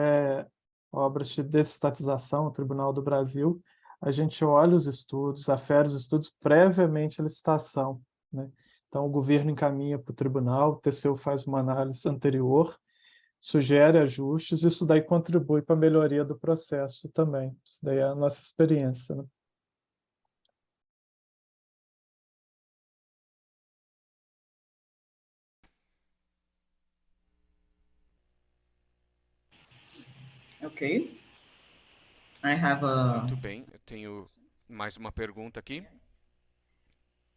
[SPEAKER 1] obras de desestatização, o Tribunal do Brasil, a gente olha os estudos, afere os estudos previamente à licitação, né? Então, o governo encaminha para o tribunal, o TCU faz uma análise anterior, sugere ajustes, isso daí contribui para a melhoria do processo também. Isso daí é a nossa experiência, né?
[SPEAKER 4] Okay. I have a.
[SPEAKER 5] Muito bem, eu tenho mais uma pergunta aqui.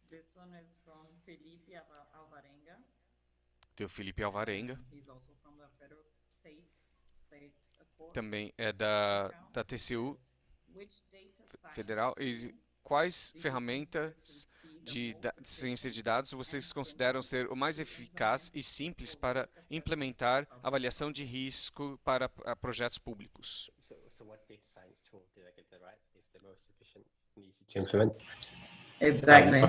[SPEAKER 4] This one is from Felipe Alvarenga.
[SPEAKER 5] Do Felipe Alvarenga.
[SPEAKER 4] He's also from the Federal State Court.
[SPEAKER 5] Também é da TCU Federal. E quais ferramentas de ciência de dados vocês consideram ser o mais eficaz e simples para implementar avaliação de risco para projetos públicos?
[SPEAKER 7] So what data science tool did I get that right? Is the most efficient and easy to implement?
[SPEAKER 4] Exactly.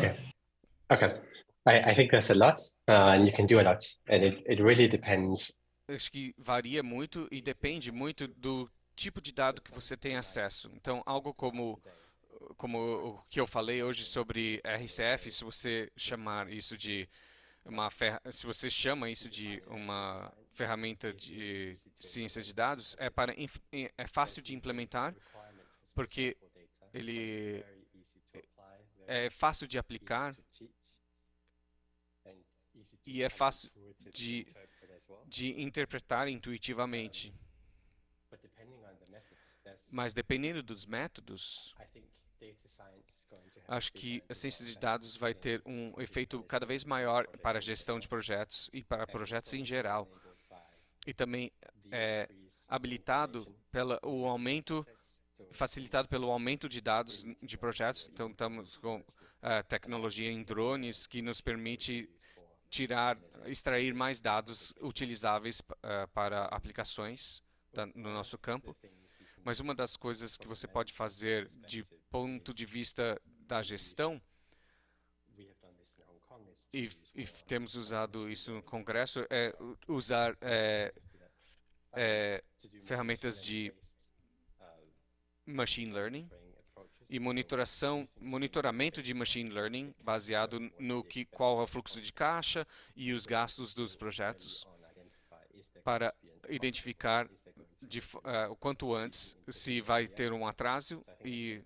[SPEAKER 7] Okay. I think there's a lot, and you can do a lot, and it really depends.
[SPEAKER 5] Acho que varia muito e depende muito do tipo de dado que você tem acesso. Então, algo como o que eu falei hoje sobre RCF, se você chamar isso de se você chama isso de uma ferramenta de ciência de dados, é fácil de implementar, porque ele é fácil de aplicar e é fácil de interpretar intuitivamente. Mas dependendo dos métodos, acho que a ciência de dados vai ter um efeito cada vez maior para a gestão de projetos e para projetos em geral. E também é facilitado pelo aumento de dados de projetos. Então, estamos com tecnologia em drones que nos permite extrair mais dados utilizáveis para aplicações no nosso campo. Mas uma das coisas que você pode fazer de ponto de vista da gestão, e temos usado isso no Congresso, é usar ferramentas de machine learning e monitoramento de machine learning baseado no qual é o fluxo de caixa e os gastos dos projetos para identificar o quanto antes se vai ter um atraso e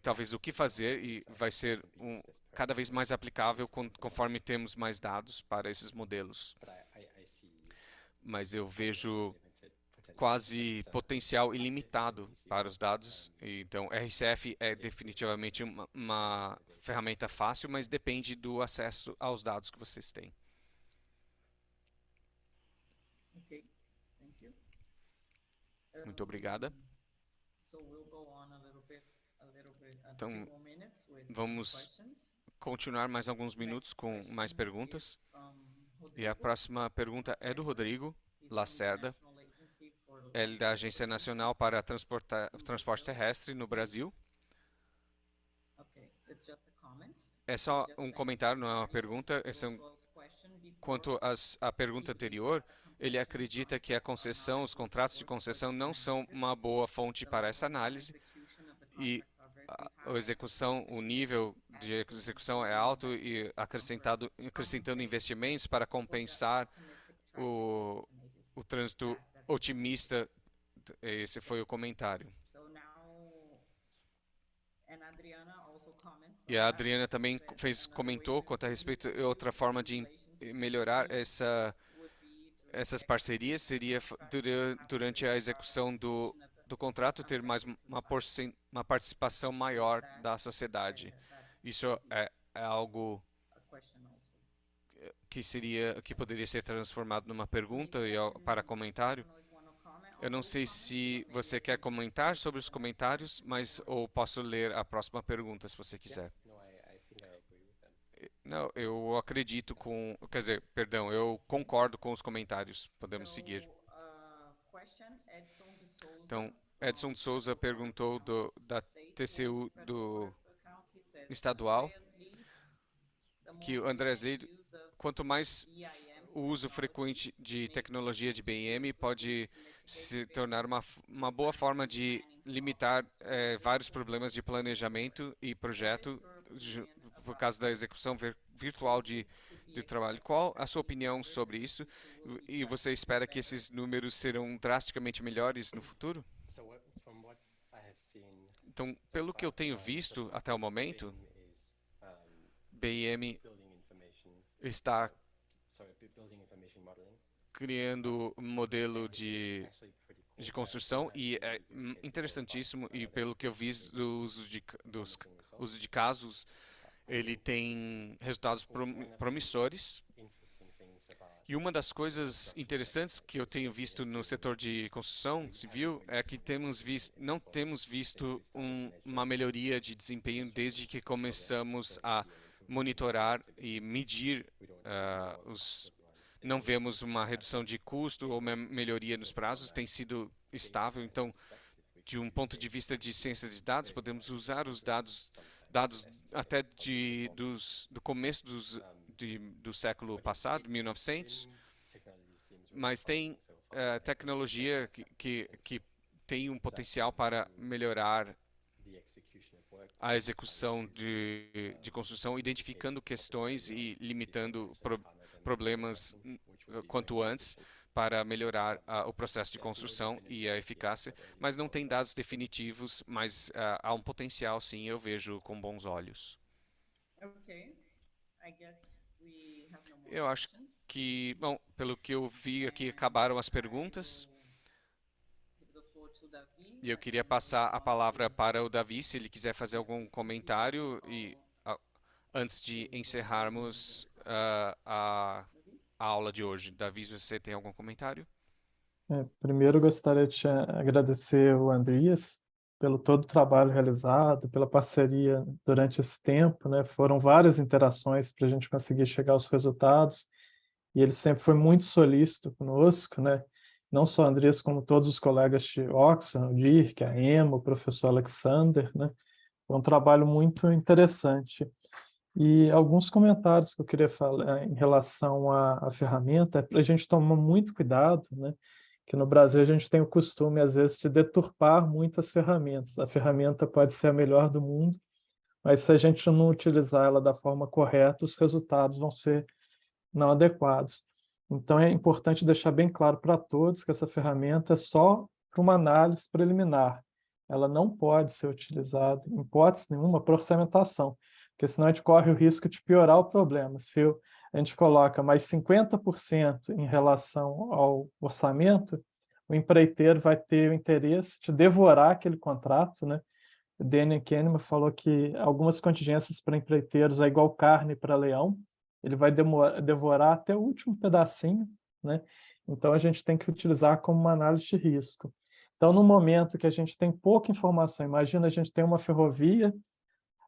[SPEAKER 5] talvez o que fazer, e vai ser cada vez mais aplicável conforme temos mais dados para esses modelos. Mas eu vejo quase potencial ilimitado para os dados. Então, RCF é definitivamente uma ferramenta fácil, mas depende do acesso aos dados que vocês têm. Muito obrigada. Então, vamos continuar mais alguns minutos com mais perguntas. E a próxima pergunta é do Rodrigo Lacerda. Ele é da Agência Nacional para Transporte Terrestre no Brasil. É só um comentário, não é uma pergunta. Quanto à pergunta anterior, ele acredita que os contratos de concessão não são uma boa fonte para essa análise e o nível de execução é alto e acrescentando investimentos para compensar o trânsito otimista. Esse foi o comentário. E a Adriana também comentou quanto a respeito de outra forma de melhorar essas parcerias seria durante a execução do contrato ter mais uma participação maior da sociedade. Isso é algo que poderia ser transformado numa pergunta para comentário. Eu não sei se você quer comentar sobre os comentários, ou posso ler a próxima pergunta, se você quiser. Não, eu acredito eu concordo com os comentários. Podemos seguir. Então, Edson de Souza perguntou da TCU estadual, que o Andrés Leide, quanto mais o uso frequente de tecnologia de BIM pode se tornar uma boa forma de limitar vários problemas de planejamento e projeto por causa da execução virtual de trabalho. Qual a sua opinião sobre isso? E você espera que esses números serão drasticamente melhores no futuro? Então, pelo que eu tenho visto até o momento, BIM está criando um modelo de construção e é interessantíssimo, e pelo que eu vi do uso de casos, ele tem resultados promissores. E uma das coisas interessantes que eu tenho visto no setor de construção civil é que não temos visto uma melhoria de desempenho desde que começamos a monitorar e medir não vemos uma redução de custo ou uma melhoria nos prazos, tem sido estável. Então, de um ponto de vista de ciência de dados, podemos usar os dados até do começo do século passado, 1900, mas tem tecnologia que tem um potencial para melhorar a execução de construção, identificando questões e limitando problemas quanto antes para melhorar o processo de construção e a eficácia, mas não tem dados definitivos, mas há um potencial, sim, eu vejo com bons olhos. Eu acho que, bom, pelo que eu vi aqui, acabaram as perguntas. E eu queria passar a palavra para o Davi, se ele quiser fazer algum comentário antes de encerrarmos a aula de hoje. Davi, você tem algum comentário?
[SPEAKER 1] Primeiro, eu gostaria de agradecer o Andrias pelo todo o trabalho realizado, pela parceria durante esse tempo, né? Foram várias interações para a gente conseguir chegar aos resultados, e ele sempre foi muito solícito conosco, né? Não só o Andrias, como todos os colegas de Oxford, o Dirk, a Emma, o professor Alexander, né? Foi um trabalho muito interessante. E alguns comentários que eu queria falar em relação à ferramenta, a gente toma muito cuidado, né? Que no Brasil a gente tem o costume, às vezes, de deturpar muitas ferramentas. A ferramenta pode ser a melhor do mundo, mas se a gente não utilizar ela da forma correta, os resultados vão ser não adequados. Então, é importante deixar bem claro para todos que essa ferramenta é só para uma análise preliminar. Ela não pode ser utilizada, em hipótese nenhuma, para orçamentação, porque senão a gente corre o risco de piorar o problema. Se a gente coloca mais 50% em relação ao orçamento, o empreiteiro vai ter o interesse de devorar aquele contrato, né? O Daniel Kahneman falou que algumas contingências para empreiteiros é igual carne para leão, ele vai devorar até o último pedacinho, né? Então, a gente tem que utilizar como uma análise de risco. Então, no momento que a gente tem pouca informação, imagina a gente tem uma ferrovia,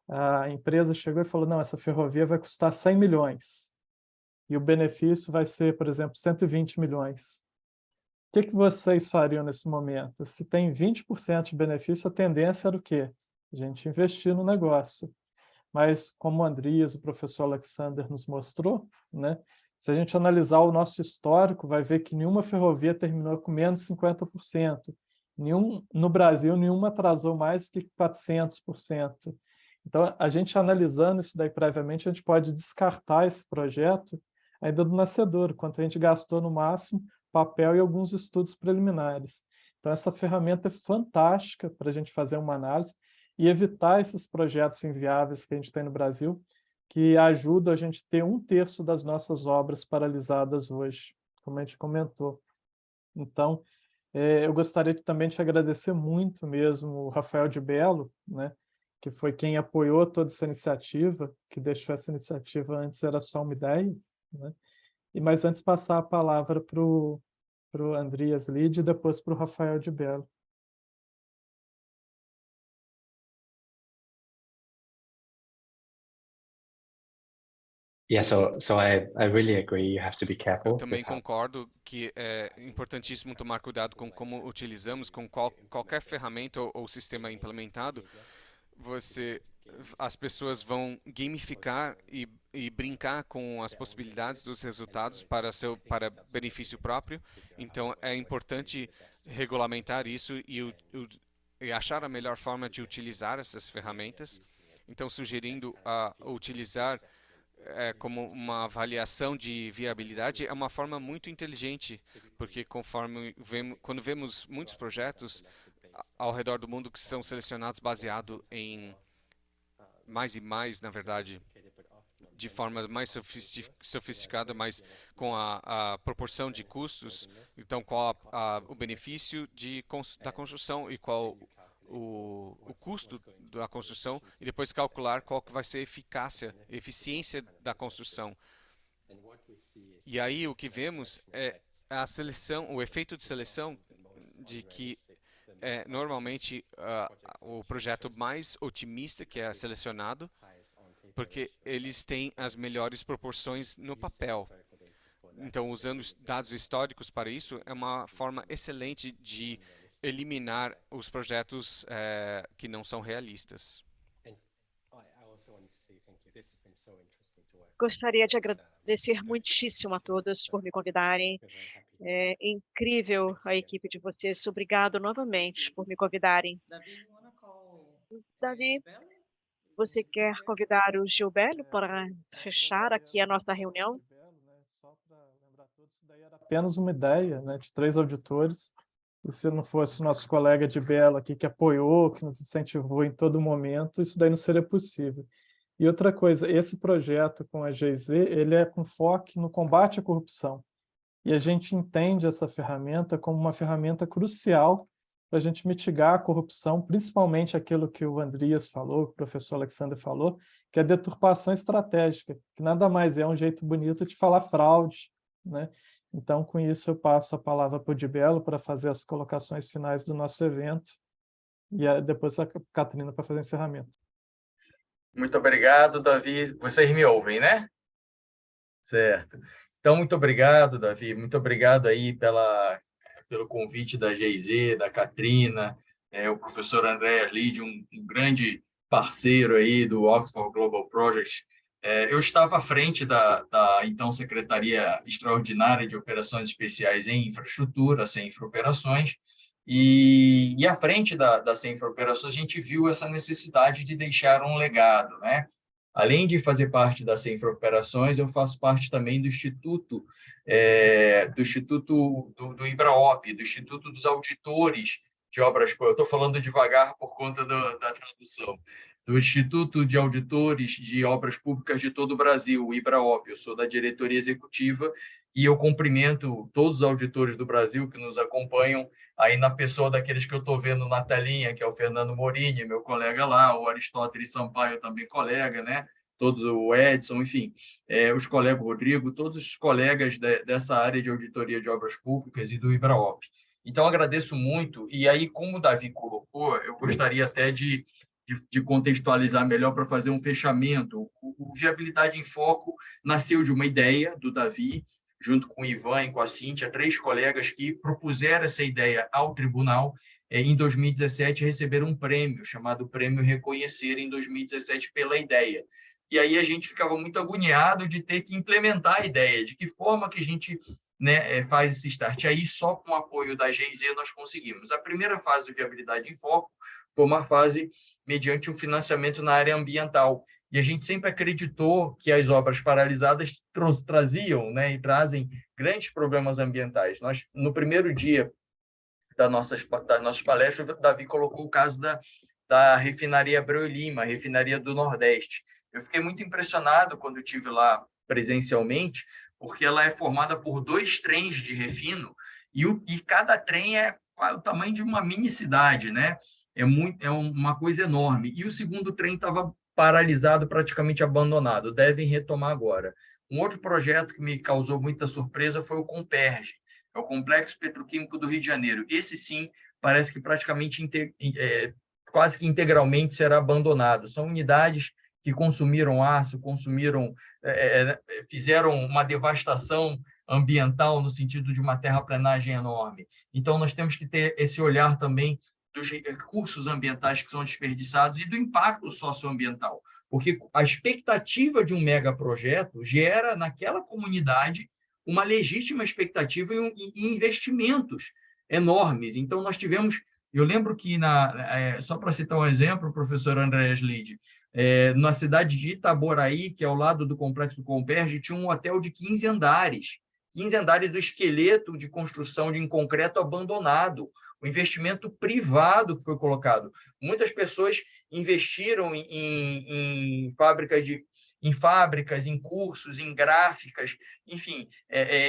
[SPEAKER 1] a empresa chegou e falou, não, essa ferrovia vai custar 100 milhões, e o benefício vai ser, por exemplo, 120 milhões. O que vocês fariam nesse momento? Se tem 20% de benefício, a tendência era o quê? A gente investir no negócio. Mas, como o Andrias, o professor Alexander nos mostrou, né, se a gente analisar o nosso histórico, vai ver que nenhuma ferrovia terminou com menos de 50%. No Brasil, nenhuma atrasou mais que 400%. Então, a gente analisando isso daí previamente, a gente pode descartar esse projeto ainda do nascedor, quanto a gente gastou no máximo, papel e alguns estudos preliminares. Então, essa ferramenta é fantástica para a gente fazer uma análise e evitar esses projetos inviáveis que a gente tem no Brasil, que ajudam a gente a ter 1/3 das nossas obras paralisadas hoje, como a gente comentou. Então, eu gostaria também de agradecer muito mesmo o Rafael de Bello, né, que foi quem apoiou toda essa iniciativa, que deixou essa iniciativa antes era só uma ideia, né? Mas antes passar a palavra para o Andrias Lide e depois para o Rafael de Bello.
[SPEAKER 7] Yeah, so I really agree. You have to be careful.
[SPEAKER 5] Eu também concordo que é importantíssimo tomar cuidado com como utilizamos, com qualquer ferramenta ou sistema implementado. As pessoas vão gamificar e brincar com as possibilidades dos resultados para benefício próprio. Então, é importante regulamentar isso e achar a melhor forma de utilizar essas ferramentas. Então, sugerindo utilizar como uma avaliação de viabilidade é uma forma muito inteligente, porque quando vemos muitos projetos ao redor do mundo que são selecionados baseado em mais e mais, na verdade, de forma mais sofisticada, mas com a proporção de custos. Então, qual o benefício da construção e qual o custo da construção, e depois calcular qual que vai ser a eficiência da construção. E aí o que vemos é a seleção, o efeito de seleção de que normalmente o projeto mais otimista que é selecionado, porque eles têm as melhores proporções no papel. Então, usando dados históricos para isso, é uma forma excelente de eliminar os projetos que não são realistas.
[SPEAKER 3] Gostaria de agradecer muitíssimo a todos por me convidarem. É incrível a equipe de vocês. Obrigado novamente por me convidarem. Davi, você quer convidar o Gilberto para fechar aqui a nossa reunião?
[SPEAKER 1] Só para lembrar todos, isso daí era apenas uma ideia, né, de 3 auditores. E se não fosse o nosso colega de Belo aqui que apoiou, que nos incentivou em todo momento, isso daí não seria possível. E outra coisa, esse projeto com a GIZ, ele é com foco no combate à corrupção. E a gente entende essa ferramenta como uma ferramenta crucial para a gente mitigar a corrupção, principalmente aquilo que o Andreas falou, que o professor Alexander falou, que é a deturpação estratégica, que nada mais é um jeito bonito de falar fraude, né? Então, com isso, eu passo a palavra para o Dibelo para fazer as colocações finais do nosso evento e depois a Catarina para fazer o encerramento.
[SPEAKER 8] Muito obrigado, Davi. Vocês me ouvem, né? Certo. Então, muito obrigado, Davi. Muito obrigado aí pelo convite da GIZ, da Catrina, o professor André Lide, um grande parceiro aí do Oxford Global Project. Eu estava à frente da então Secretaria Extraordinária de Operações Especiais em Infraestrutura, CENFRA Operações, e à frente da CENFRA Operações a gente viu essa necessidade de deixar um legado, né? Além de fazer parte da CENFRA Operações, eu faço parte também do Instituto do IBRAOP, do Instituto dos Auditores de Obras Públicas. Eu estou falando devagar por conta da tradução. Do Instituto de Auditores de Obras Públicas de todo o Brasil, o IBRAOP. Eu sou da diretoria executiva e eu cumprimento todos os auditores do Brasil que nos acompanham, aí na pessoa daqueles que eu estou vendo na telinha, que é o Fernando Morini, meu colega lá, o Aristóteles Sampaio, também colega, né? Todos, o Edson, enfim, os colegas, o Rodrigo, todos os colegas dessa área de auditoria de obras públicas e do IBRAOP. Então, agradeço muito, e aí, como o Davi colocou, eu gostaria até de contextualizar melhor para fazer um fechamento. O Viabilidade em Foco nasceu de uma ideia do Davi, junto com o Ivan e com a Cíntia, 3 colegas que propuseram essa ideia ao tribunal. Em 2017, receberam um prêmio, chamado Prêmio Reconhecer, em 2017, pela ideia. E aí a gente ficava muito agoniado de ter que implementar a ideia, de que forma que a gente faz esse start. Aí, só com o apoio da GIZ, nós conseguimos. A primeira fase do Viabilidade em Foco foi uma fase mediante um financiamento na área ambiental. E a gente sempre acreditou que as obras paralisadas traziam, e trazem grandes problemas ambientais. Nós, no primeiro dia das nossas palestras, o Davi colocou o caso da refinaria Abreu e Lima, a refinaria do Nordeste. Eu fiquei muito impressionado quando eu estive lá presencialmente, porque ela é formada por 2 trens de refino e cada trem é o tamanho de uma mini cidade, né? É uma coisa enorme. E o segundo trem estava paralisado, praticamente abandonado. Devem retomar agora. Um outro projeto que me causou muita surpresa foi o Comperge, é o Complexo Petroquímico do Rio de Janeiro. Esse, sim, parece que praticamente quase que integralmente será abandonado. São unidades que consumiram aço, fizeram uma devastação ambiental no sentido de uma terraplenagem enorme. Então, nós temos que ter esse olhar também dos recursos ambientais que são desperdiçados e do impacto socioambiental, porque a expectativa de um megaprojeto gera naquela comunidade uma legítima expectativa em investimentos enormes. Então, nós tivemos... Eu lembro que, só para citar um exemplo, professor Andreas Lide, na cidade de Itaboraí, que é ao lado do Complexo do Comperge, tinha um hotel de 15 andares do esqueleto de construção em concreto abandonado, o investimento privado que foi colocado. Muitas pessoas investiram em fábricas em fábricas, em cursos, em gráficas, enfim,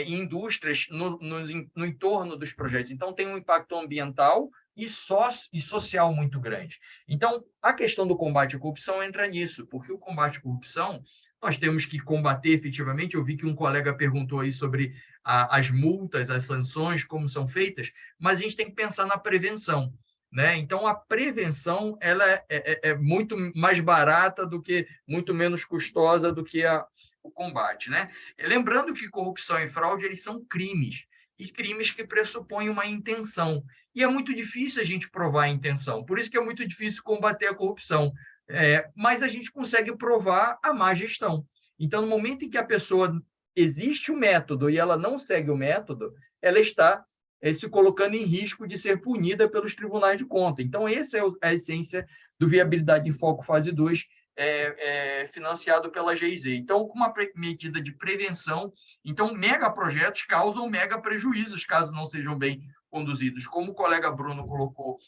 [SPEAKER 8] em indústrias no entorno dos projetos. Então, tem um impacto ambiental e social muito grande. Então, a questão do combate à corrupção entra nisso, porque o combate à corrupção, nós temos que combater efetivamente. Eu vi que um colega perguntou aí sobre as multas, as sanções, como são feitas, mas a gente tem que pensar na prevenção, né? Então, a prevenção ela é muito mais barata do que, muito menos custosa do que o combate, né? Lembrando que corrupção e fraude, eles são crimes, e crimes que pressupõem uma intenção. E é muito difícil a gente provar a intenção, por isso que é muito difícil combater a corrupção. Mas a gente consegue provar a má gestão. Então, no momento em que a pessoa existe o método e ela não segue o método, ela está se colocando em risco de ser punida pelos tribunais de contas. Então, essa é a essência do Viabilidade em Foco Fase 2, financiado pela GIZ. Então, com uma medida de prevenção, então, megaprojetos causam mega prejuízos, caso não sejam bem conduzidos. Como o colega Bruno colocou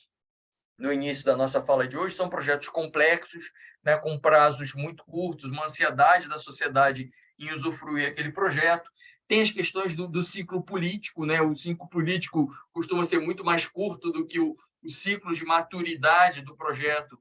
[SPEAKER 8] no início da nossa fala de hoje, são projetos complexos, né, com prazos muito curtos, uma ansiedade da sociedade em usufruir aquele projeto. Tem as questões do ciclo político, né? O ciclo político costuma ser muito mais curto do que o ciclo de maturidade do projeto,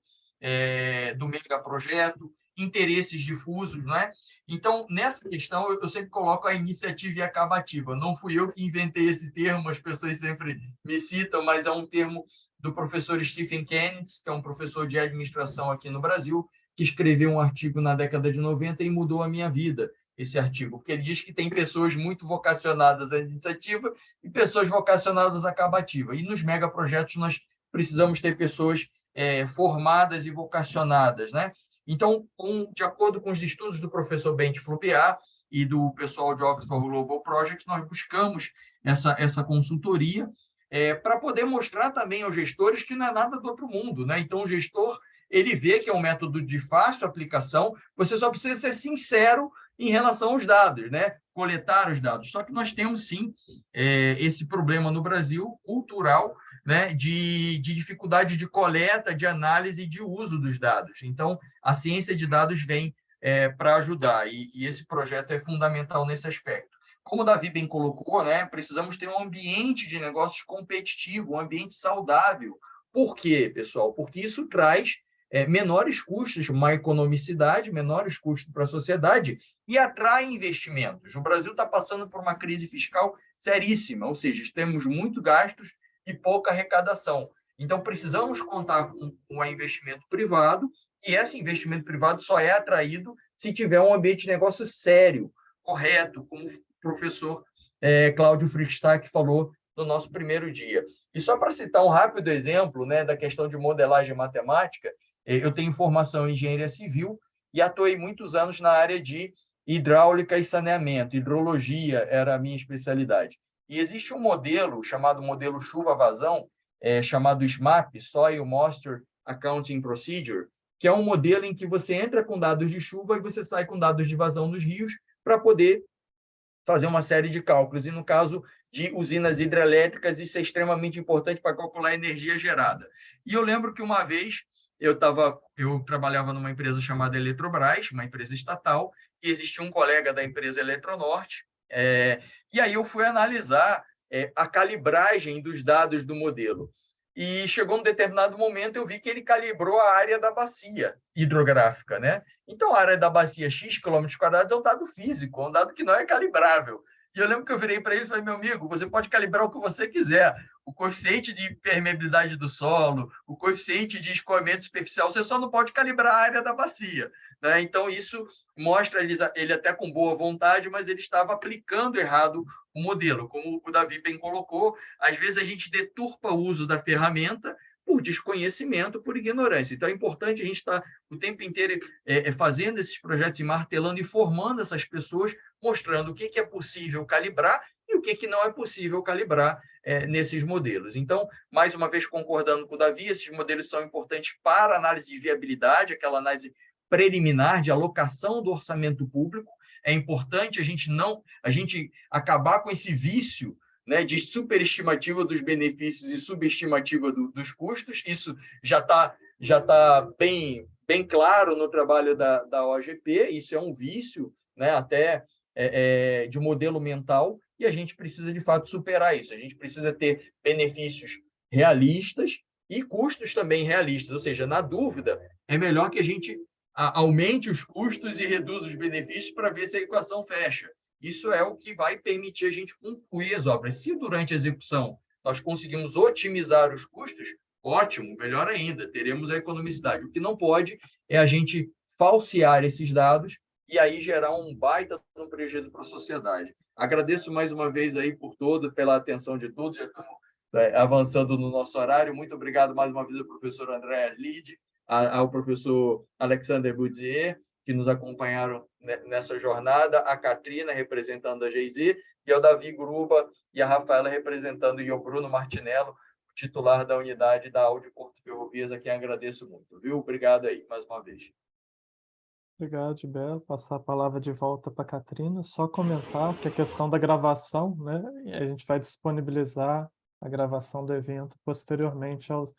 [SPEAKER 8] do megaprojeto, interesses difusos, né? Então, nessa questão, eu sempre coloco a iniciativa e a acabativa. Não fui eu que inventei esse termo, as pessoas sempre me citam, mas é um termo do professor Stephen Kennedy, que é um professor de administração aqui no Brasil, que escreveu um artigo na década de 90 e mudou a minha vida, esse artigo, porque ele diz que tem pessoas muito vocacionadas à iniciativa e pessoas vocacionadas à acabativa. E nos megaprojetos nós precisamos ter pessoas formadas e vocacionadas, né? Então, de acordo com os estudos do professor Bent Flupiat e do pessoal de Oxford Global Project, nós buscamos essa consultoria para poder mostrar também aos gestores que não é nada do outro mundo, né? Então, o gestor, ele vê que é um método de fácil aplicação, você só precisa ser sincero em relação aos dados, né? Coletar os dados. Só que nós temos, sim, esse problema no Brasil, cultural, né? de dificuldade de coleta, de análise e de uso dos dados. Então, a ciência de dados vem para ajudar, e esse projeto é fundamental nesse aspecto. Como o Davi bem colocou, né? Precisamos ter um ambiente de negócios competitivo, um ambiente saudável. Por quê, pessoal? Porque isso traz menores custos, uma economicidade, menores custos para a sociedade e atrai investimentos. O Brasil está passando por uma crise fiscal seríssima, ou seja, temos muitos gastos e pouca arrecadação. Então, precisamos contar com um investimento privado, e esse investimento privado só é atraído se tiver um ambiente de negócio sério, correto, como o professor Cláudio Frickstack falou no nosso primeiro dia. E só para citar um rápido exemplo, né, da questão de modelagem matemática, eu tenho formação em engenharia civil e atuei muitos anos na área de hidráulica e saneamento. Hidrologia era a minha especialidade. E existe um modelo chamado modelo chuva-vazão, chamado SMAP, Soil Moisture Accounting Procedure, que é um modelo em que você entra com dados de chuva e você sai com dados de vazão dos rios para poder fazer uma série de cálculos. E no caso de usinas hidrelétricas, isso é extremamente importante para calcular a energia gerada. E eu lembro que uma vez eu trabalhava numa empresa chamada Eletrobras, uma empresa estatal, e existia um colega da empresa Eletronorte, e aí eu fui analisar a calibragem dos dados do modelo. E chegou um determinado momento, eu vi que ele calibrou a área da bacia hidrográfica, né? Então, a área da bacia X quilômetros quadrados é um dado físico, é um dado que não é calibrável. E eu lembro que eu virei para ele e falei, meu amigo, você pode calibrar o que você quiser. O coeficiente de permeabilidade do solo, o coeficiente de escoamento superficial, você só não pode calibrar a área da bacia, né? Então, isso mostra ele até com boa vontade, mas ele estava aplicando errado o modelo. Como o Davi bem colocou, às vezes a gente deturpa o uso da ferramenta por desconhecimento, por ignorância. Então, é importante a gente estar o tempo inteiro fazendo esses projetos e martelando e formando essas pessoas, mostrando o que é possível calibrar e o que não é possível calibrar nesses modelos. Então, mais uma vez, concordando com o Davi, esses modelos são importantes para análise de viabilidade, aquela análise preliminar de alocação do orçamento público. É importante a gente acabar com esse vício, né, de superestimativa dos benefícios e subestimativa dos custos. Isso já tá bem bem claro no trabalho da OGP, isso é um vício, né, até de modelo mental, e a gente precisa, de fato, superar isso. A gente precisa ter benefícios realistas e custos também realistas, ou seja, na dúvida, é melhor que a gente aumente os custos e reduza os benefícios para ver se a equação fecha. Isso é o que vai permitir a gente concluir as obras. Se durante a execução nós conseguimos otimizar os custos, ótimo, melhor ainda, teremos a economicidade. O que não pode é a gente falsear esses dados e aí gerar um baita prejuízo para a sociedade. Agradeço mais uma vez aí pela atenção de todos, já estamos avançando no nosso horário. Muito obrigado mais uma vez ao professor André Lide, ao professor Alexander Boudier, que nos acompanharam nessa jornada, a Katrina, representando a GIZ, e ao Davi Gruba e a Rafaela, representando e o Bruno Martinello, titular da unidade da Audi Porto Ferrovias, a quem agradeço muito. Viu? Obrigado aí, mais uma vez.
[SPEAKER 1] Obrigado, Gilberto. Passar a palavra de volta para a Katrina. Só comentar que a questão da gravação, né? A gente vai disponibilizar a gravação do evento posteriormente aos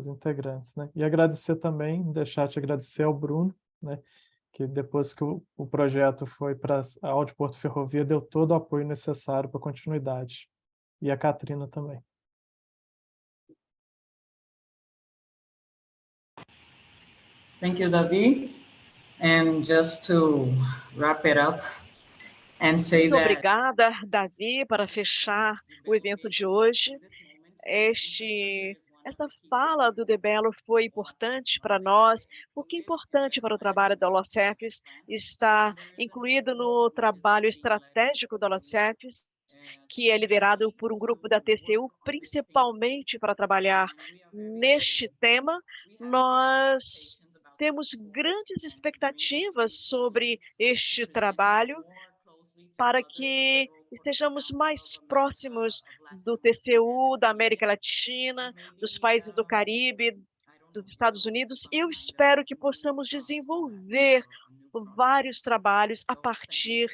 [SPEAKER 1] integrantes, né? E agradecer também, deixar de agradecer ao Bruno, né? Que depois que o projeto foi para a Audi Porto Ferrovia, deu todo o apoio necessário para a continuidade. E a Katrina também.
[SPEAKER 4] Thank you, Davi. And just to wrap it up and say
[SPEAKER 3] Muito
[SPEAKER 4] that
[SPEAKER 3] obrigada, Davi, para fechar o evento de hoje. Essa fala do DeBello foi importante para nós, porque é importante para o trabalho da Holocefs, está incluído no trabalho estratégico da Holocefs, que é liderado por um grupo da TCU, principalmente para trabalhar neste tema. Nós temos grandes expectativas sobre este trabalho, para que estejamos mais próximos do TCU, da América Latina, dos países do Caribe, dos Estados Unidos. Eu espero que possamos desenvolver vários trabalhos a partir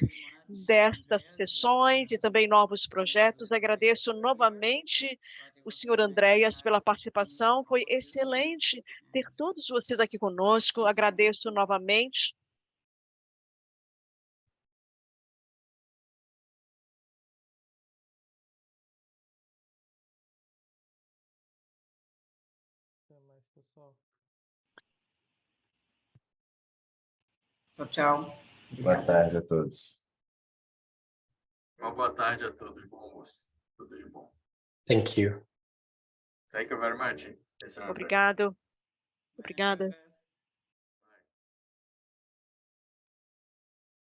[SPEAKER 3] destas sessões e também novos projetos. Agradeço novamente o senhor Andréas pela participação. Foi excelente ter todos vocês aqui conosco. Agradeço novamente.
[SPEAKER 1] Até mais, pessoal.
[SPEAKER 4] Tchau, tchau.
[SPEAKER 6] Boa tarde a todos.
[SPEAKER 8] Uma boa tarde a todos. Bom almoço. Tudo de bom.
[SPEAKER 7] Thank you.
[SPEAKER 8] Thank you very much.
[SPEAKER 3] Obrigado. Obrigada.